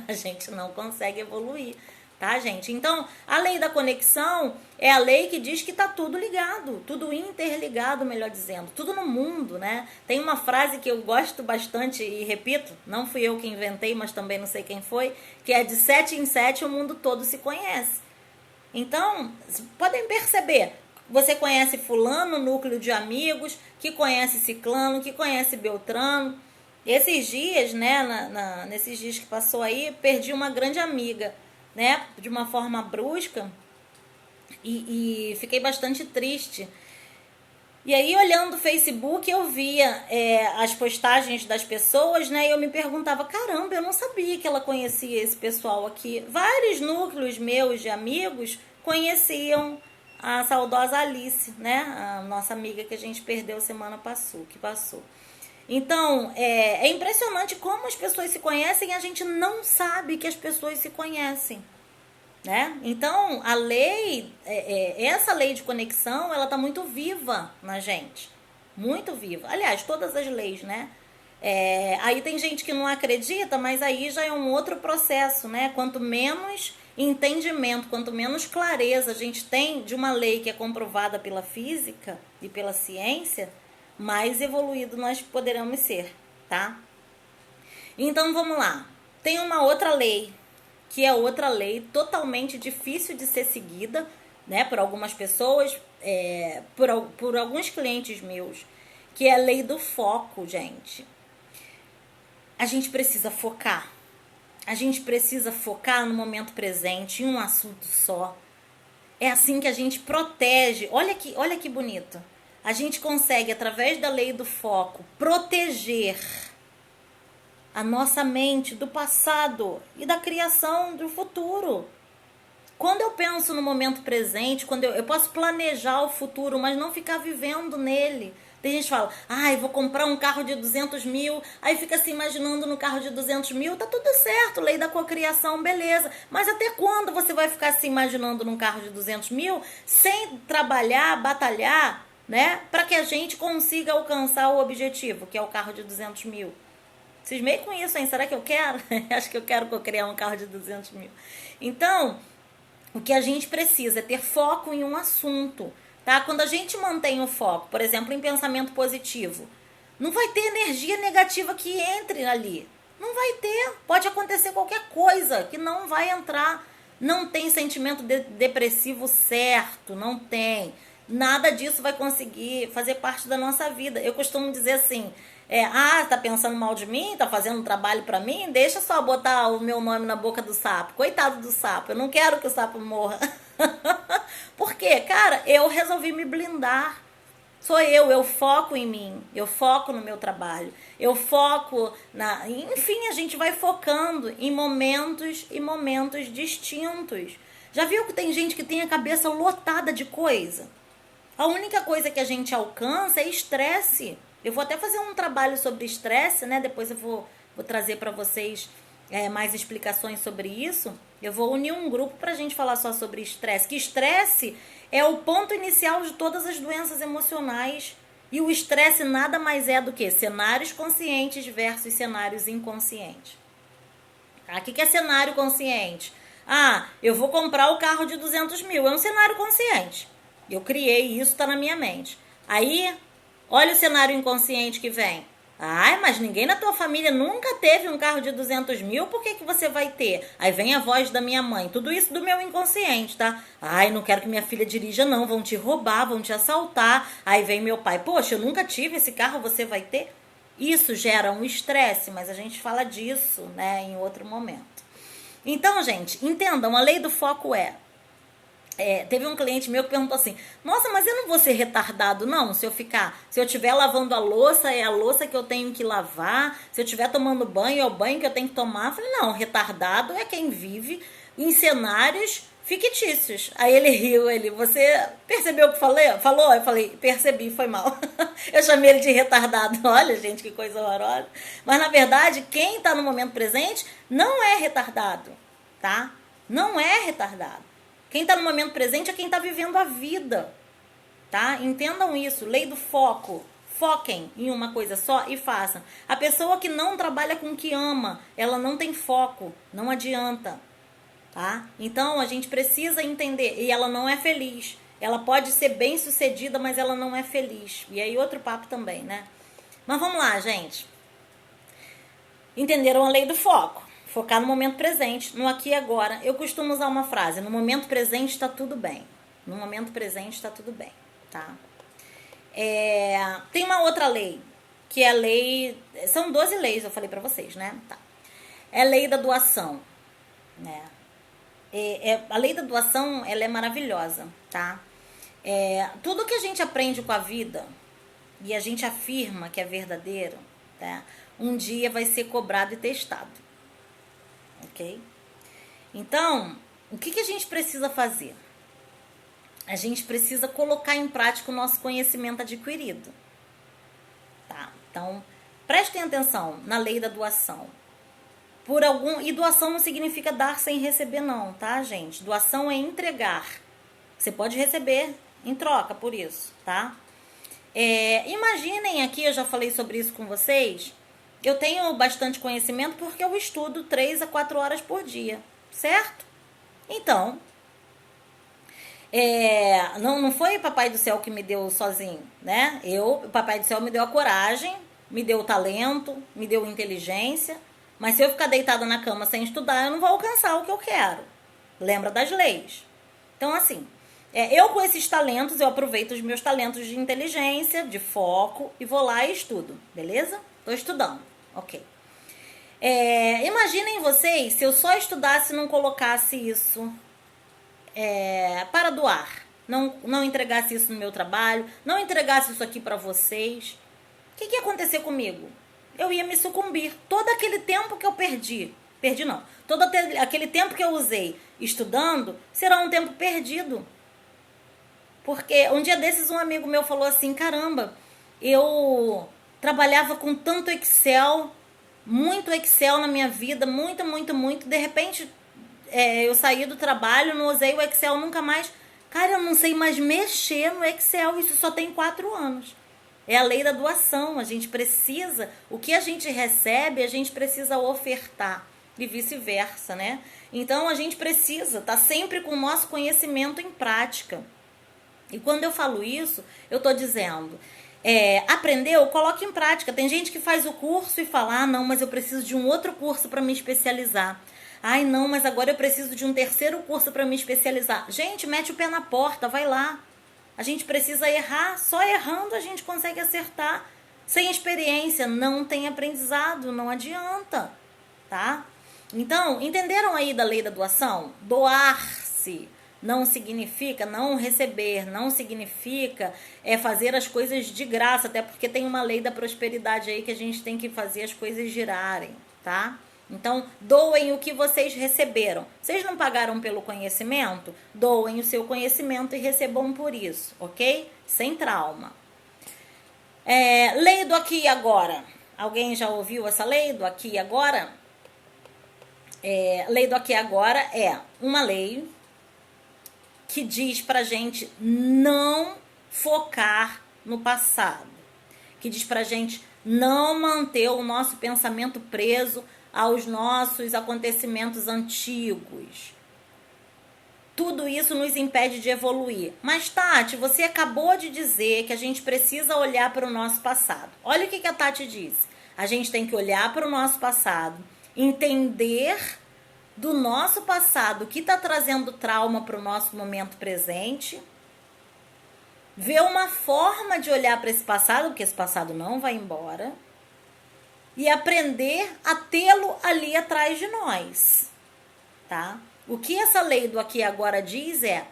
Speaker 1: A gente não consegue evoluir, tá, gente? Então, a lei da conexão é a lei que diz que tá tudo ligado, tudo interligado, melhor dizendo, tudo no mundo, né? Tem uma frase que eu gosto bastante e repito, não fui eu que inventei, mas também não sei quem foi, que é de 7 em 7 o mundo todo se conhece. Então, podem perceber, você conhece fulano, núcleo de amigos, que conhece ciclano, que conhece beltrano. Esses dias, né, nesses dias que passou aí, perdi uma grande amiga, né, de uma forma brusca e fiquei bastante triste. E aí, olhando o Facebook, eu via as postagens das pessoas, né, e eu me perguntava, caramba, eu não sabia que ela conhecia esse pessoal aqui. Vários núcleos meus de amigos conheciam a saudosa Alice, né? A nossa amiga que a gente perdeu semana que passou. Então, é impressionante como as pessoas se conhecem e a gente não sabe que as pessoas se conhecem, né? Então, a lei, essa lei de conexão, ela tá muito viva na gente. Muito viva. Aliás, todas as leis, né? Aí tem gente que não acredita, mas aí já é um outro processo, né? Quanto menos entendimento, quanto menos clareza a gente tem de uma lei que é comprovada pela física e pela ciência, mais evoluído nós poderemos ser, tá? Então vamos lá. Tem uma outra lei, que é outra lei totalmente difícil de ser seguida, né, por algumas pessoas, por alguns clientes meus, que é a lei do foco, gente. A gente precisa focar. A gente precisa focar no momento presente, em um assunto só. É assim que a gente protege. Olha que bonito. A gente consegue, através da lei do foco, proteger a nossa mente do passado e da criação do futuro. Quando eu penso no momento presente, quando eu posso planejar o futuro, mas não ficar vivendo nele. Tem gente que fala, eu vou comprar um carro de 200 mil, aí fica se imaginando no carro de 200 mil, tá tudo certo, lei da cocriação, beleza. Mas até quando você vai ficar se imaginando num carro de 200 mil sem trabalhar, batalhar, né, para que a gente consiga alcançar o objetivo, que é o carro de 200 mil? Cismei com isso, hein? Será que eu quero? Acho que eu quero cocriar um carro de 200 mil. Então, o que a gente precisa é ter foco em um assunto. Tá? Quando a gente mantém o foco, por exemplo, em pensamento positivo, não vai ter energia negativa que entre ali. Não vai ter. Pode acontecer qualquer coisa que não vai entrar. Não tem sentimento depressivo certo, não tem. Nada disso vai conseguir fazer parte da nossa vida. Eu costumo dizer assim, Tá pensando mal de mim, tá fazendo um trabalho pra mim, deixa só botar o meu nome na boca do sapo. Coitado do sapo, eu não quero que o sapo morra. Por quê? Cara, eu resolvi me blindar. Sou eu foco em mim, eu foco no meu trabalho, eu foco na... Enfim, a gente vai focando em momentos e momentos distintos. Já viu que tem gente que tem a cabeça lotada de coisa? A única coisa que a gente alcança é estresse. Eu vou até fazer um trabalho sobre estresse, né? Depois eu vou trazer para vocês mais explicações sobre isso. Eu vou unir um grupo para a gente falar só sobre estresse. Que estresse é o ponto inicial de todas as doenças emocionais. E o estresse nada mais é do que cenários conscientes versus cenários inconscientes. O que é cenário consciente? Eu vou comprar o carro de 200 mil. É um cenário consciente. Eu criei isso, tá na minha mente. Aí, olha o cenário inconsciente que vem. Mas ninguém na tua família nunca teve um carro de 200 mil, por que você vai ter? Aí vem a voz da minha mãe, tudo isso do meu inconsciente, tá? Não quero que minha filha dirija não, vão te roubar, vão te assaltar. Aí vem meu pai, poxa, eu nunca tive esse carro, você vai ter? Isso gera um estresse, mas a gente fala disso, né, em outro momento. Então, gente, entendam, a lei do foco teve um cliente meu que perguntou assim, nossa, mas eu não vou ser retardado não, se eu estiver lavando a louça, é a louça que eu tenho que lavar, se eu estiver tomando banho, é o banho que eu tenho que tomar. Eu falei, não, retardado é quem vive em cenários fictícios. Aí ele riu, você percebeu o que falou? Eu falei, percebi, foi mal. Eu chamei ele de retardado. Olha, gente, que coisa horrorosa. Mas, na verdade, quem está no momento presente não é retardado, tá? Não é retardado. Quem está no momento presente é quem está vivendo a vida, tá? Entendam isso, lei do foco. Foquem em uma coisa só e façam. A pessoa que não trabalha com o que ama, ela não tem foco, não adianta, tá? Então, a gente precisa entender, e ela não é feliz. Ela pode ser bem sucedida, mas ela não é feliz. E aí outro papo também, né? Mas vamos lá, gente. Entenderam a lei do foco? Focar no momento presente, no aqui e agora. Eu costumo usar uma frase, no momento presente está tudo bem. No momento presente está tudo bem, tá? Tem uma outra lei, que é a lei... São 12 leis, eu falei pra vocês, né? Tá. É a lei da doação, né? A lei da doação, ela é maravilhosa, tá? Tudo que a gente aprende com a vida e a gente afirma que é verdadeiro, tá? Um dia vai ser cobrado e testado. Ok? Então, o que a gente precisa fazer? A gente precisa colocar em prática o nosso conhecimento adquirido. Tá? Então, prestem atenção na lei da doação. E doação não significa dar sem receber não, tá, gente? Doação é entregar. Você pode receber em troca por isso, tá? Imaginem aqui, eu já falei sobre isso com vocês... Eu tenho bastante conhecimento porque eu estudo 3 a 4 horas por dia, certo? Então, não foi o Papai do Céu que me deu sozinho, né? O Papai do Céu me deu a coragem, me deu o talento, me deu a inteligência, mas se eu ficar deitada na cama sem estudar, eu não vou alcançar o que eu quero. Lembra das leis. Então, assim, eu com esses talentos, eu aproveito os meus talentos de inteligência, de foco, e vou lá e estudo, beleza? Tô estudando. Ok. Imaginem vocês se eu só estudasse e não colocasse isso para doar. Não entregasse isso no meu trabalho, não entregasse isso aqui para vocês. O que ia acontecer comigo? Eu ia me sucumbir. Todo aquele tempo que eu perdi não. Todo aquele tempo que eu usei estudando será um tempo perdido. Porque um dia desses um amigo meu falou assim, caramba, eu... trabalhava com tanto Excel, muito Excel na minha vida, muito. De repente, eu saí do trabalho, não usei o Excel nunca mais. Cara, eu não sei mais mexer no Excel, isso só tem 4 anos. É a lei da doação, a gente precisa, o que a gente recebe, a gente precisa ofertar. E vice-versa, né? Então, a gente precisa estar sempre com o nosso conhecimento em prática. E quando eu falo isso, eu estou dizendo... aprendeu, coloque em prática. Tem gente que faz o curso e fala, não, mas eu preciso de um outro curso para me especializar. Não, mas agora eu preciso de um terceiro curso para me especializar. Gente, mete o pé na porta, vai lá. A gente precisa errar, só errando a gente consegue acertar. Sem experiência não tem aprendizado, não adianta, tá? Então, entenderam aí da lei da doação? Doar-se não significa não receber, não significa fazer as coisas de graça, até porque tem uma lei da prosperidade aí que a gente tem que fazer as coisas girarem, tá? Então, doem o que vocês receberam. Vocês não pagaram pelo conhecimento? Doem o seu conhecimento e recebam por isso, ok? Sem trauma. Lei do aqui e agora. Alguém já ouviu essa lei do aqui e agora? Lei do aqui e agora é uma lei que diz pra gente não focar no passado, que diz pra gente não manter o nosso pensamento preso aos nossos acontecimentos antigos. Tudo isso nos impede de evoluir. Mas, Tati, você acabou de dizer que a gente precisa olhar para o nosso passado. Olha o que a Tati disse. A gente tem que olhar para o nosso passado, entender do nosso passado o que está trazendo trauma para o nosso momento presente, ver uma forma de olhar para esse passado, porque esse passado não vai embora, e aprender a tê-lo ali atrás de nós, tá? O que essa lei do aqui e agora diz é: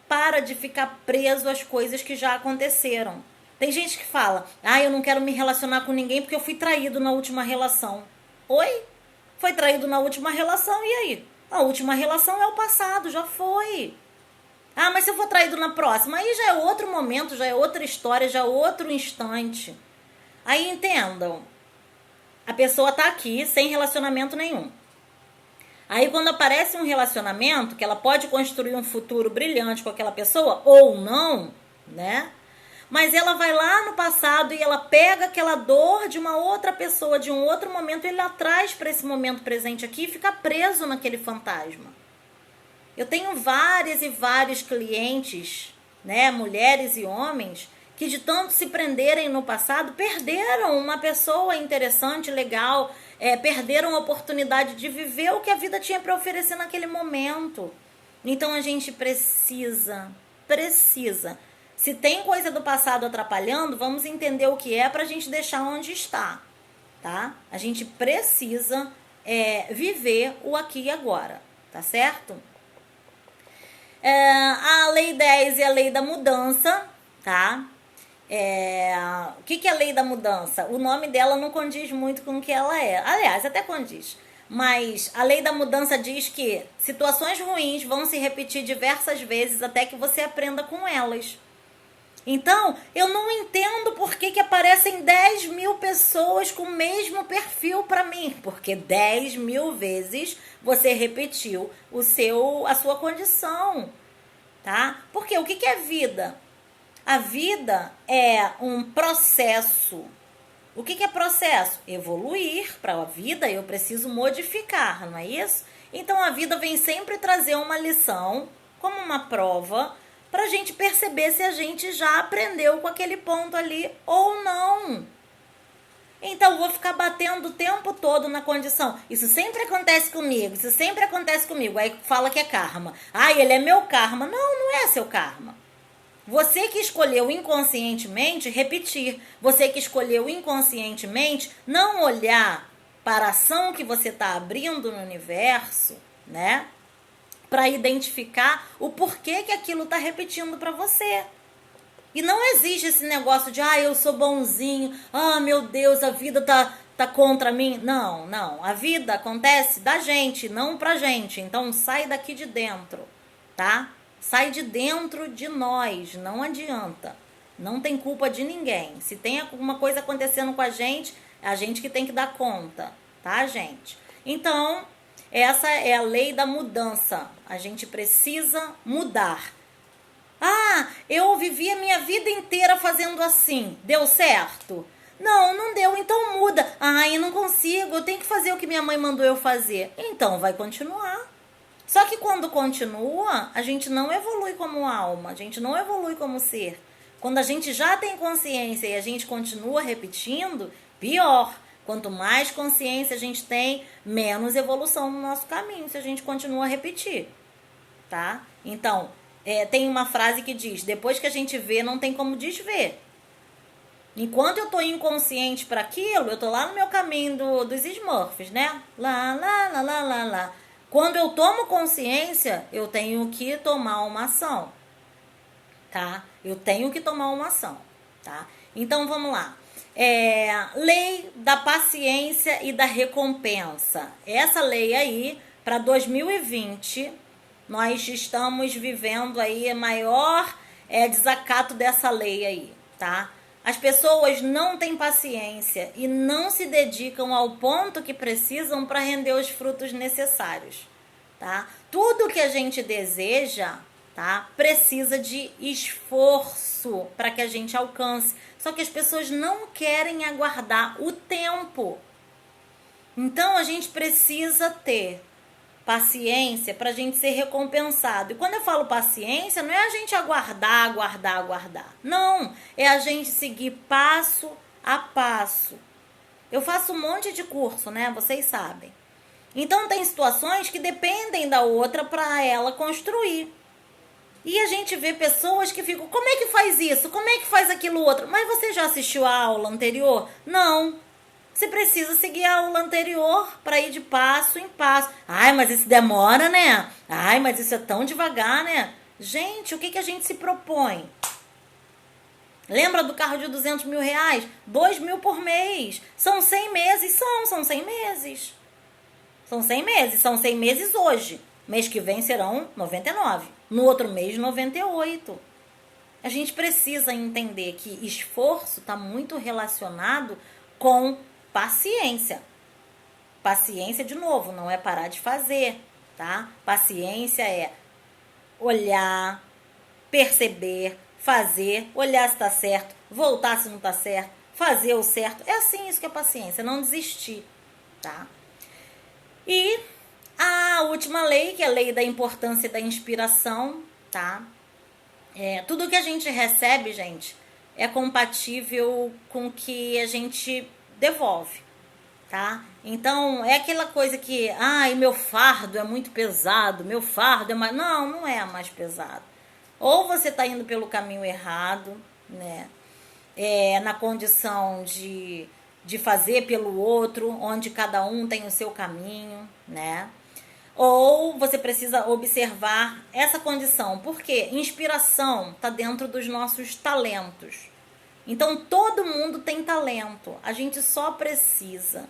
Speaker 1: para de ficar preso às coisas que já aconteceram. Tem gente que fala: eu não quero me relacionar com ninguém porque eu fui traído na última relação. Oi? Foi traído na última relação, e aí? A última relação é o passado, já foi. Mas se eu for traído na próxima, aí já é outro momento, já é outra história, já é outro instante. Aí entendam, a pessoa tá aqui sem relacionamento nenhum. Aí quando aparece um relacionamento, que ela pode construir um futuro brilhante com aquela pessoa, ou não, né? Mas ela vai lá no passado e ela pega aquela dor de uma outra pessoa, de um outro momento, e ele traz para esse momento presente aqui e fica preso naquele fantasma. Eu tenho várias e vários clientes, né, mulheres e homens, que de tanto se prenderem no passado, perderam uma pessoa interessante, legal, perderam a oportunidade de viver o que a vida tinha para oferecer naquele momento. Então a gente precisa. Se tem coisa do passado atrapalhando, vamos entender o que é para a gente deixar onde está, tá? A gente precisa viver o aqui e agora, tá certo? A lei 10 é a lei da mudança, tá? O que é a lei da mudança? O nome dela não condiz muito com o que ela é. Aliás, até condiz. Mas a lei da mudança diz que situações ruins vão se repetir diversas vezes até que você aprenda com elas. Então, eu não entendo por que aparecem 10 mil pessoas com o mesmo perfil para mim. Porque 10 mil vezes você repetiu a sua condição, tá? Porque o que é vida? A vida é um processo. O que é processo? Evoluir. Para a vida eu preciso modificar, não é isso? Então a vida vem sempre trazer uma lição, como uma prova, para a gente perceber se a gente já aprendeu com aquele ponto ali ou não. Então, vou ficar batendo o tempo todo na condição. Isso sempre acontece comigo, isso sempre acontece comigo. Aí fala que é karma. Ele é meu karma. Não, não é seu karma. Você que escolheu inconscientemente repetir. Você que escolheu inconscientemente não olhar para a ação que você está abrindo no universo, né? Para identificar o porquê que aquilo está repetindo para você. E não existe esse negócio de, eu sou bonzinho, meu Deus, a vida tá contra mim. Não, a vida acontece da gente, não pra gente. Então sai daqui de dentro, tá? Sai de dentro de nós, não adianta. Não tem culpa de ninguém. Se tem alguma coisa acontecendo com a gente, é a gente que tem que dar conta, tá, gente? Então, essa é a lei da mudança. A gente precisa mudar. Eu vivi a minha vida inteira fazendo assim. Deu certo? Não deu, então muda. Eu não consigo, eu tenho que fazer o que minha mãe mandou eu fazer. Então vai continuar. Só que quando continua, a gente não evolui como alma, a gente não evolui como ser. Quando a gente já tem consciência e a gente continua repetindo, pior. Quanto mais consciência a gente tem, menos evolução no nosso caminho, se a gente continua a repetir, tá? Então, tem uma frase que diz, depois que a gente vê, não tem como desver. Enquanto eu tô inconsciente para aquilo, eu tô lá no meu caminho dos Smurfs, né? Lá, lá, lá, lá, lá, lá. Quando eu tomo consciência, eu tenho que tomar uma ação, tá? Eu tenho que tomar uma ação, tá? Então, vamos lá. Lei da paciência e da recompensa. Essa lei aí, para 2020, nós estamos vivendo aí maior desacato dessa lei aí, tá? As pessoas não têm paciência e não se dedicam ao ponto que precisam para render os frutos necessários, tá? Tudo que a gente deseja, tá, precisa de esforço para que a gente alcance. Só que as pessoas não querem aguardar o tempo. Então a gente precisa ter paciência para a gente ser recompensado. E quando eu falo paciência, não é a gente aguardar. Não, é a gente seguir passo a passo. Eu faço um monte de curso, né? Vocês sabem. Então tem situações que dependem da outra para ela construir. E a gente vê pessoas que ficam, como é que faz isso? Como é que faz aquilo outro? Mas você já assistiu a aula anterior? Não. Você precisa seguir a aula anterior para ir de passo em passo. Ai, mas isso demora, né? Ai, mas isso é tão devagar, né? Gente, o que a gente se propõe? Lembra do carro de 200 mil reais? 2 mil por mês. São 100 meses? São 100 meses. São 100 meses. São 100 meses hoje. Mês que vem serão 99. No outro mês, 98. A gente precisa entender que esforço está muito relacionado com paciência. Paciência, de novo, não é parar de fazer, tá? Paciência é olhar, perceber, fazer, olhar se tá certo, voltar se não tá certo, fazer o certo. É assim isso que é paciência, não desistir, tá? E a última lei, que é a lei da importância da inspiração, tá? Tudo que a gente recebe, gente, é compatível com o que a gente devolve, tá? Então, é aquela coisa que, meu fardo é muito pesado, meu fardo é mais... Não é mais pesado. Ou você tá indo pelo caminho errado, né? Na condição de fazer pelo outro, onde cada um tem o seu caminho, né? Ou você precisa observar essa condição, porque inspiração está dentro dos nossos talentos. Então todo mundo tem talento, a gente só precisa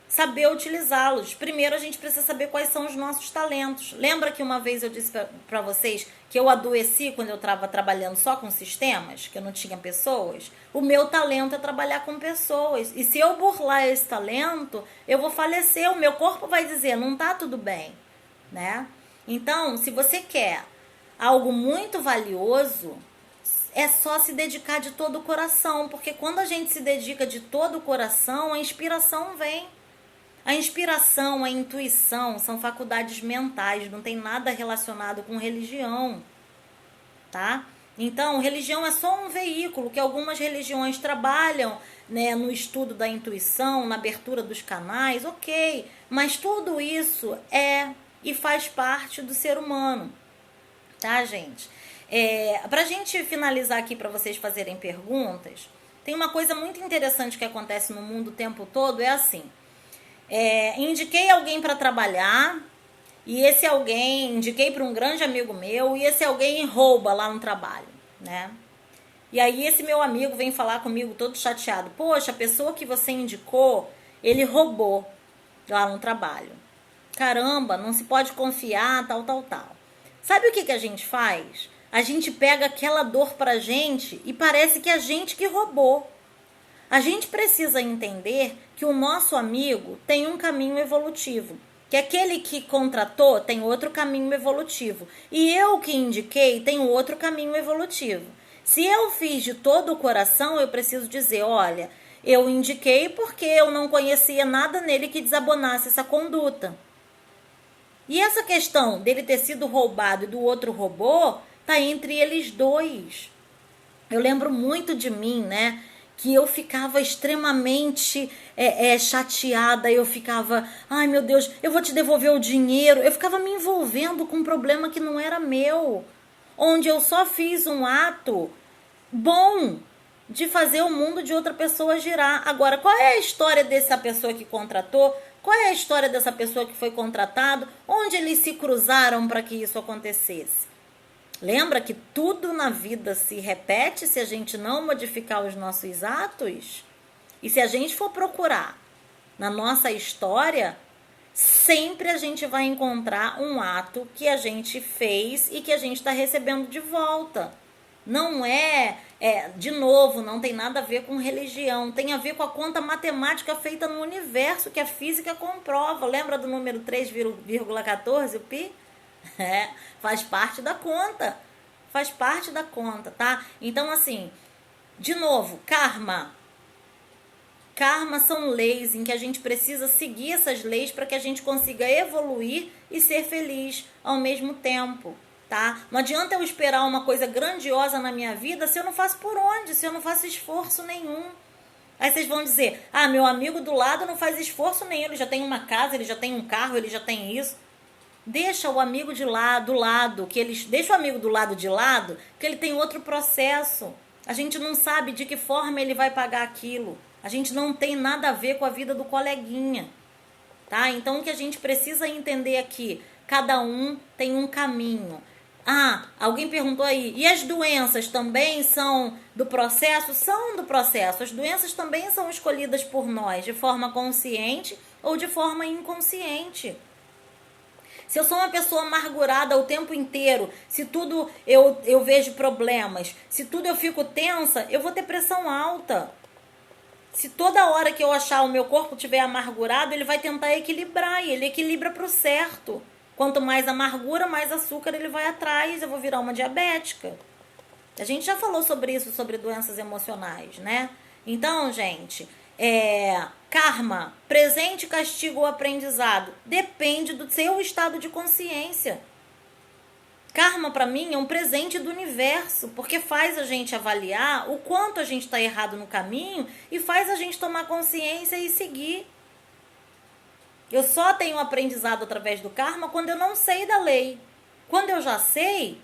Speaker 1: saber utilizá-los. Primeiro a gente precisa saber quais são os nossos talentos. Lembra que uma vez eu disse para vocês que eu adoeci quando eu estava trabalhando só com sistemas, que eu não tinha pessoas? O meu talento é trabalhar com pessoas. E se eu burlar esse talento, eu vou falecer. O meu corpo vai dizer, não tá tudo bem, né? Então, se você quer algo muito valioso, é só se dedicar de todo o coração. Porque quando a gente se dedica de todo o coração, a inspiração vem. A inspiração, a intuição são faculdades mentais, não tem nada relacionado com religião, tá? Então, religião é só um veículo que algumas religiões trabalham, né, no estudo da intuição, na abertura dos canais, ok. Mas tudo isso é e faz parte do ser humano, tá, gente? Pra gente finalizar aqui, para vocês fazerem perguntas, tem uma coisa muito interessante que acontece no mundo o tempo todo, é assim... indiquei alguém para trabalhar e esse alguém, indiquei para um grande amigo meu e esse alguém rouba lá no trabalho, né? E aí esse meu amigo vem falar comigo todo chateado. Poxa, a pessoa que você indicou, ele roubou lá no trabalho. Caramba, não se pode confiar, tal. Sabe o que a gente faz? A gente pega aquela dor pra gente e parece que é a gente que roubou. A gente precisa entender que o nosso amigo tem um caminho evolutivo, que aquele que contratou tem outro caminho evolutivo, e eu que indiquei tenho outro caminho evolutivo. Se eu fiz de todo o coração, eu preciso dizer, olha, eu indiquei porque eu não conhecia nada nele que desabonasse essa conduta. E essa questão dele ter sido roubado e do outro roubou, tá entre eles dois. Eu lembro muito de mim, né? Que eu ficava extremamente chateada, eu ficava, ai meu Deus, eu vou te devolver o dinheiro. Eu ficava me envolvendo com um problema que não era meu, onde eu só fiz um ato bom, de fazer o mundo de outra pessoa girar. Agora, qual é a história dessa pessoa que contratou? Qual é a história dessa pessoa que foi contratado? Onde eles se cruzaram para que isso acontecesse? Lembra que tudo na vida se repete se a gente não modificar os nossos atos? E se a gente for procurar na nossa história, sempre a gente vai encontrar um ato que a gente fez e que a gente está recebendo de volta. Não de novo, não tem nada a ver com religião, tem a ver com a conta matemática feita no universo, que a física comprova. Lembra do número 3,14, o pi? Faz parte da conta. Faz parte da conta, tá? Então, assim, de novo, karma. Karma são leis em que a gente precisa seguir essas leis para que a gente consiga evoluir e ser feliz ao mesmo tempo, tá? Não adianta eu esperar uma coisa grandiosa na minha vida se eu não faço por onde, se eu não faço esforço nenhum. Aí vocês vão dizer, meu amigo do lado não faz esforço nenhum, ele já tem uma casa, ele já tem um carro, ele já tem isso. Deixa o amigo do lado, deixa o amigo do lado de lado, que ele tem outro processo. A gente não sabe de que forma ele vai pagar aquilo. A gente não tem nada a ver com a vida do coleguinha, tá? Então, o que a gente precisa entender aqui, cada um tem um caminho. Alguém perguntou aí, e as doenças também são do processo? São do processo. As doenças também são escolhidas por nós, de forma consciente ou de forma inconsciente. Se eu sou uma pessoa amargurada o tempo inteiro, se tudo eu vejo problemas, se tudo eu fico tensa, eu vou ter pressão alta. Se toda hora que eu achar o meu corpo estiver amargurado, ele vai tentar equilibrar, e ele equilibra para o certo. Quanto mais amargura, mais açúcar ele vai atrás, eu vou virar uma diabética. A gente já falou sobre isso, sobre doenças emocionais, né? Então, gente, karma, presente, castigo ou aprendizado, depende do seu estado de consciência. Karma, para mim, é um presente do universo, porque faz a gente avaliar o quanto a gente está errado no caminho e faz a gente tomar consciência e seguir. Eu só tenho aprendizado através do karma quando eu não sei da lei. Quando eu já sei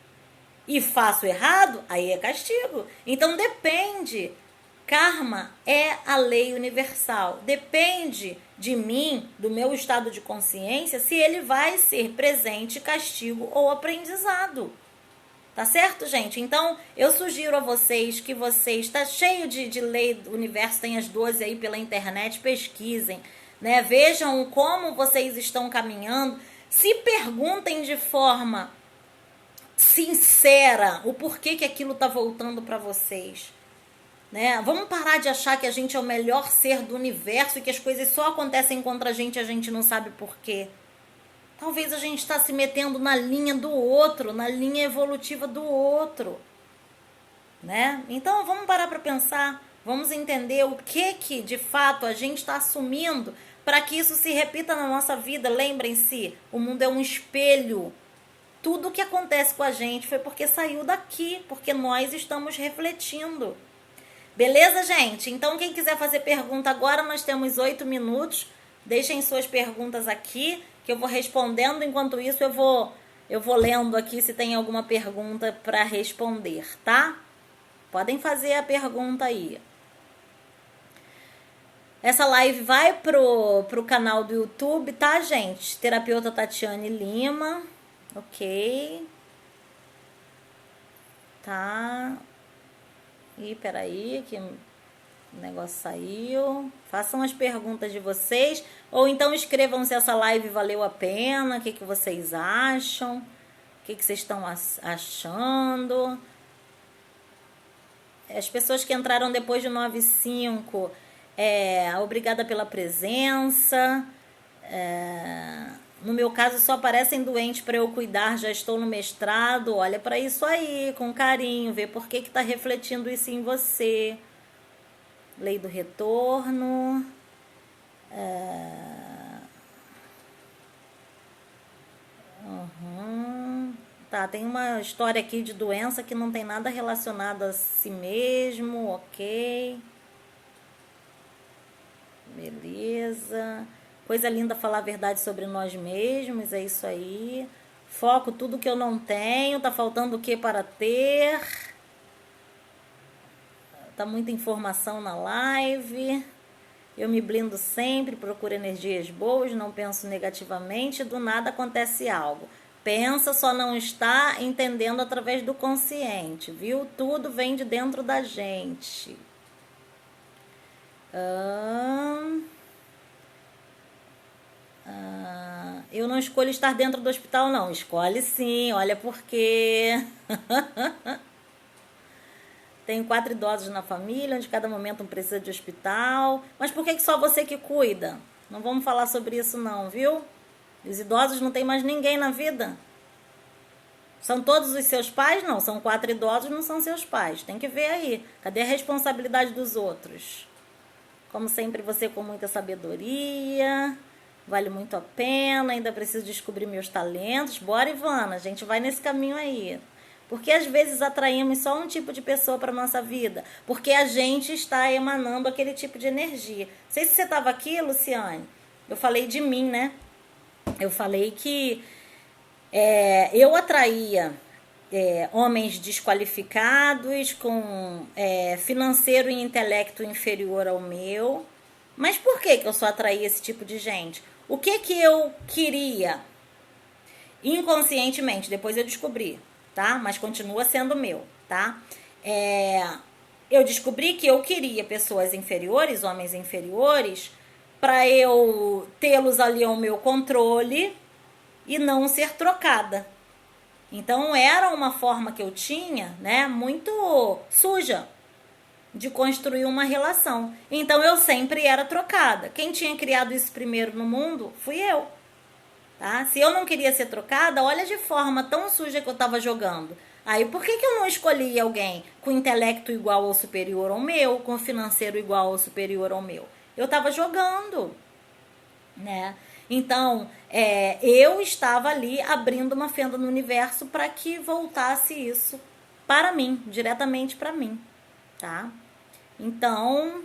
Speaker 1: e faço errado, aí é castigo. Então depende. Karma é a lei universal. Depende de mim, do meu estado de consciência, se ele vai ser presente, castigo ou aprendizado. Tá certo, gente? Então, eu sugiro a vocês que está cheio de lei do universo, tem as 12 aí pela internet, pesquisem, né? Vejam como vocês estão caminhando, se perguntem de forma sincera o porquê que aquilo tá voltando para vocês. Né? Vamos parar de achar que a gente é o melhor ser do universo e que as coisas só acontecem contra a gente não sabe por quê. Talvez a gente está se metendo na linha do outro, na linha evolutiva do outro. Né? Então vamos parar para pensar, vamos entender o que de fato a gente está assumindo para que isso se repita na nossa vida. Lembrem-se, o mundo é um espelho. Tudo que acontece com a gente foi porque saiu daqui, porque nós estamos refletindo. Beleza, gente? Então, quem quiser fazer pergunta agora, nós temos 8 minutos. Deixem suas perguntas aqui, que eu vou respondendo. Enquanto isso, eu vou lendo aqui se tem alguma pergunta para responder, tá? Podem fazer a pergunta aí. Essa live vai pro canal do YouTube, tá, gente? Terapeuta Tatiane Lima. Ok. Tá. Ih, peraí, que o negócio saiu. Façam as perguntas de vocês. Ou então escrevam se essa live valeu a pena. O que vocês acham? O que vocês estão achando? As pessoas que entraram depois de 9h05, obrigada pela presença. No meu caso, só aparecem doentes para eu cuidar, já estou no mestrado. Olha para isso aí, com carinho, vê por que está refletindo isso em você. Lei do retorno. Tá, tem uma história aqui de doença que não tem nada relacionado a si mesmo, ok. Beleza. Coisa linda falar a verdade sobre nós mesmos, é isso aí. Foco tudo que eu não tenho, tá faltando o que para ter? tá muita informação na live. Eu me blindo sempre, procuro energias boas, não penso negativamente, do nada acontece algo. Pensa, só não está entendendo através do consciente, viu? Tudo vem de dentro da gente. Eu não escolho estar dentro do hospital, não. Escolhe sim, olha por quê. Tenho 4 idosos na família, onde cada momento um precisa de hospital. Mas por que só você que cuida? Não vamos falar sobre isso não, viu? Os idosos não tem mais ninguém na vida. São todos os seus pais? Não, são 4 idosos, não são seus pais. Tem que ver aí. Cadê a responsabilidade dos outros? Como sempre, você com muita sabedoria. Vale muito a pena, ainda preciso descobrir meus talentos. Bora, Ivana, a gente vai nesse caminho aí. Porque às vezes atraímos só um tipo de pessoa para nossa vida, porque a gente está emanando aquele tipo de energia. Não sei se você estava aqui, Luciane. Eu falei de mim, né? Eu falei que eu atraía homens desqualificados, com financeiro e intelecto inferior ao meu. Mas por que eu só atraía esse tipo de gente? O que eu queria? Inconscientemente, depois eu descobri, tá? Mas continua sendo meu, tá? Eu descobri que eu queria pessoas inferiores, homens inferiores, para eu tê-los ali ao meu controle e não ser trocada. Então era uma forma que eu tinha, né, muito suja de construir uma relação. Então eu sempre era trocada. Quem tinha criado isso primeiro no mundo fui eu. Tá? Se eu não queria ser trocada, olha de forma tão suja que eu estava jogando. Aí por que eu não escolhi alguém com intelecto igual ou superior ao meu, com financeiro igual ou superior ao meu? Eu estava jogando, né? Então, eu estava ali abrindo uma fenda no universo para que voltasse isso para mim, diretamente para mim, tá? Então,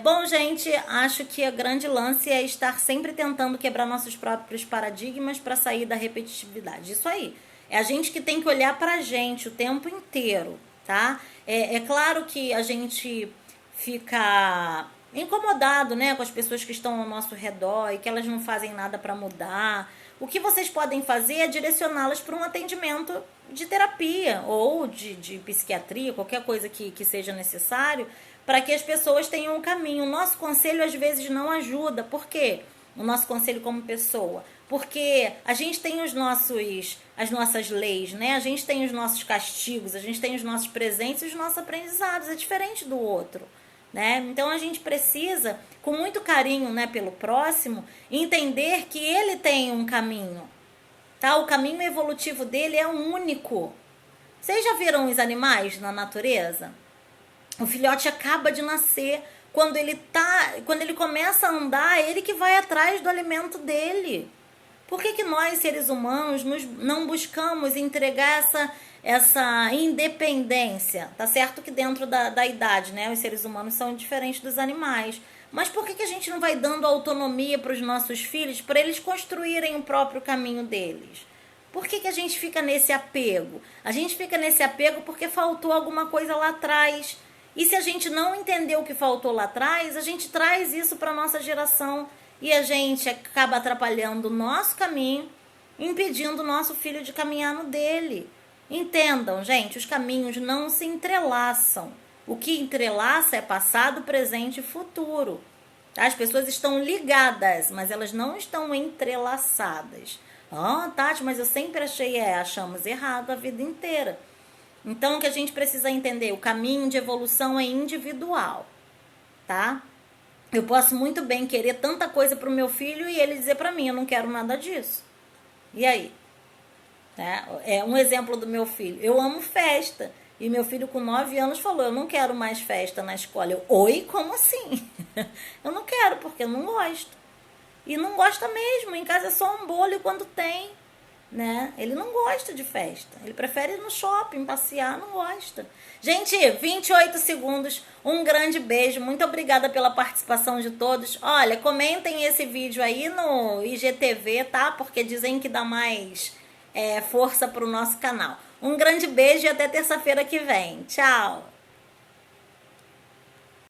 Speaker 1: bom, gente, acho que a grande lance é estar sempre tentando quebrar nossos próprios paradigmas para sair da repetitividade. Isso aí. É a gente que tem que olhar pra gente o tempo inteiro, tá? É claro que a gente fica incomodado, né, com as pessoas que estão ao nosso redor e que elas não fazem nada para mudar. O que vocês podem fazer é direcioná-las para um atendimento de terapia ou de psiquiatria, qualquer coisa que seja necessário, para que as pessoas tenham um caminho. O nosso conselho às vezes não ajuda. Por quê? O nosso conselho como pessoa. Porque a gente tem as nossas leis, né? A gente tem os nossos castigos, a gente tem os nossos presentes e os nossos aprendizados. É diferente do outro, né? Então a gente precisa, com muito carinho, né, pelo próximo, entender que ele tem um caminho, tá? O caminho evolutivo dele é único. Vocês já viram os animais na natureza? O filhote acaba de nascer, quando ele começa a andar, é ele que vai atrás do alimento dele. Por que nós, seres humanos, não buscamos entregar essa independência? Tá certo que dentro da idade, né, os seres humanos são diferentes dos animais. Mas por que a gente não vai dando autonomia para os nossos filhos, para eles construírem o próprio caminho deles? Por que a gente fica nesse apego? A gente fica nesse apego porque faltou alguma coisa lá atrás. E se a gente não entendeu o que faltou lá atrás, a gente traz isso para a nossa geração e a gente acaba atrapalhando o nosso caminho, impedindo o nosso filho de caminhar no dele. Entendam, gente, os caminhos não se entrelaçam. O que entrelaça é passado, presente e futuro. As pessoas estão ligadas, mas elas não estão entrelaçadas. Tati, mas eu sempre achamos errado a vida inteira. Então, o que a gente precisa entender, o caminho de evolução é individual, tá? Eu posso muito bem querer tanta coisa pro meu filho e ele dizer pra mim, eu não quero nada disso. E aí? É um exemplo do meu filho. Eu amo festa. E meu filho com 9 anos falou, eu não quero mais festa na escola. Oi, como assim? Eu não quero, porque eu não gosto. E não gosta mesmo, em casa é só um bolo quando tem, né? Ele não gosta de festa. Ele prefere ir no shopping, passear, não gosta. Gente, 28 segundos, um grande beijo. Muito obrigada pela participação de todos. Olha, comentem esse vídeo aí no IGTV, tá? Porque dizem que dá mais força pro nosso canal. Um grande beijo e até terça-feira que vem. Tchau!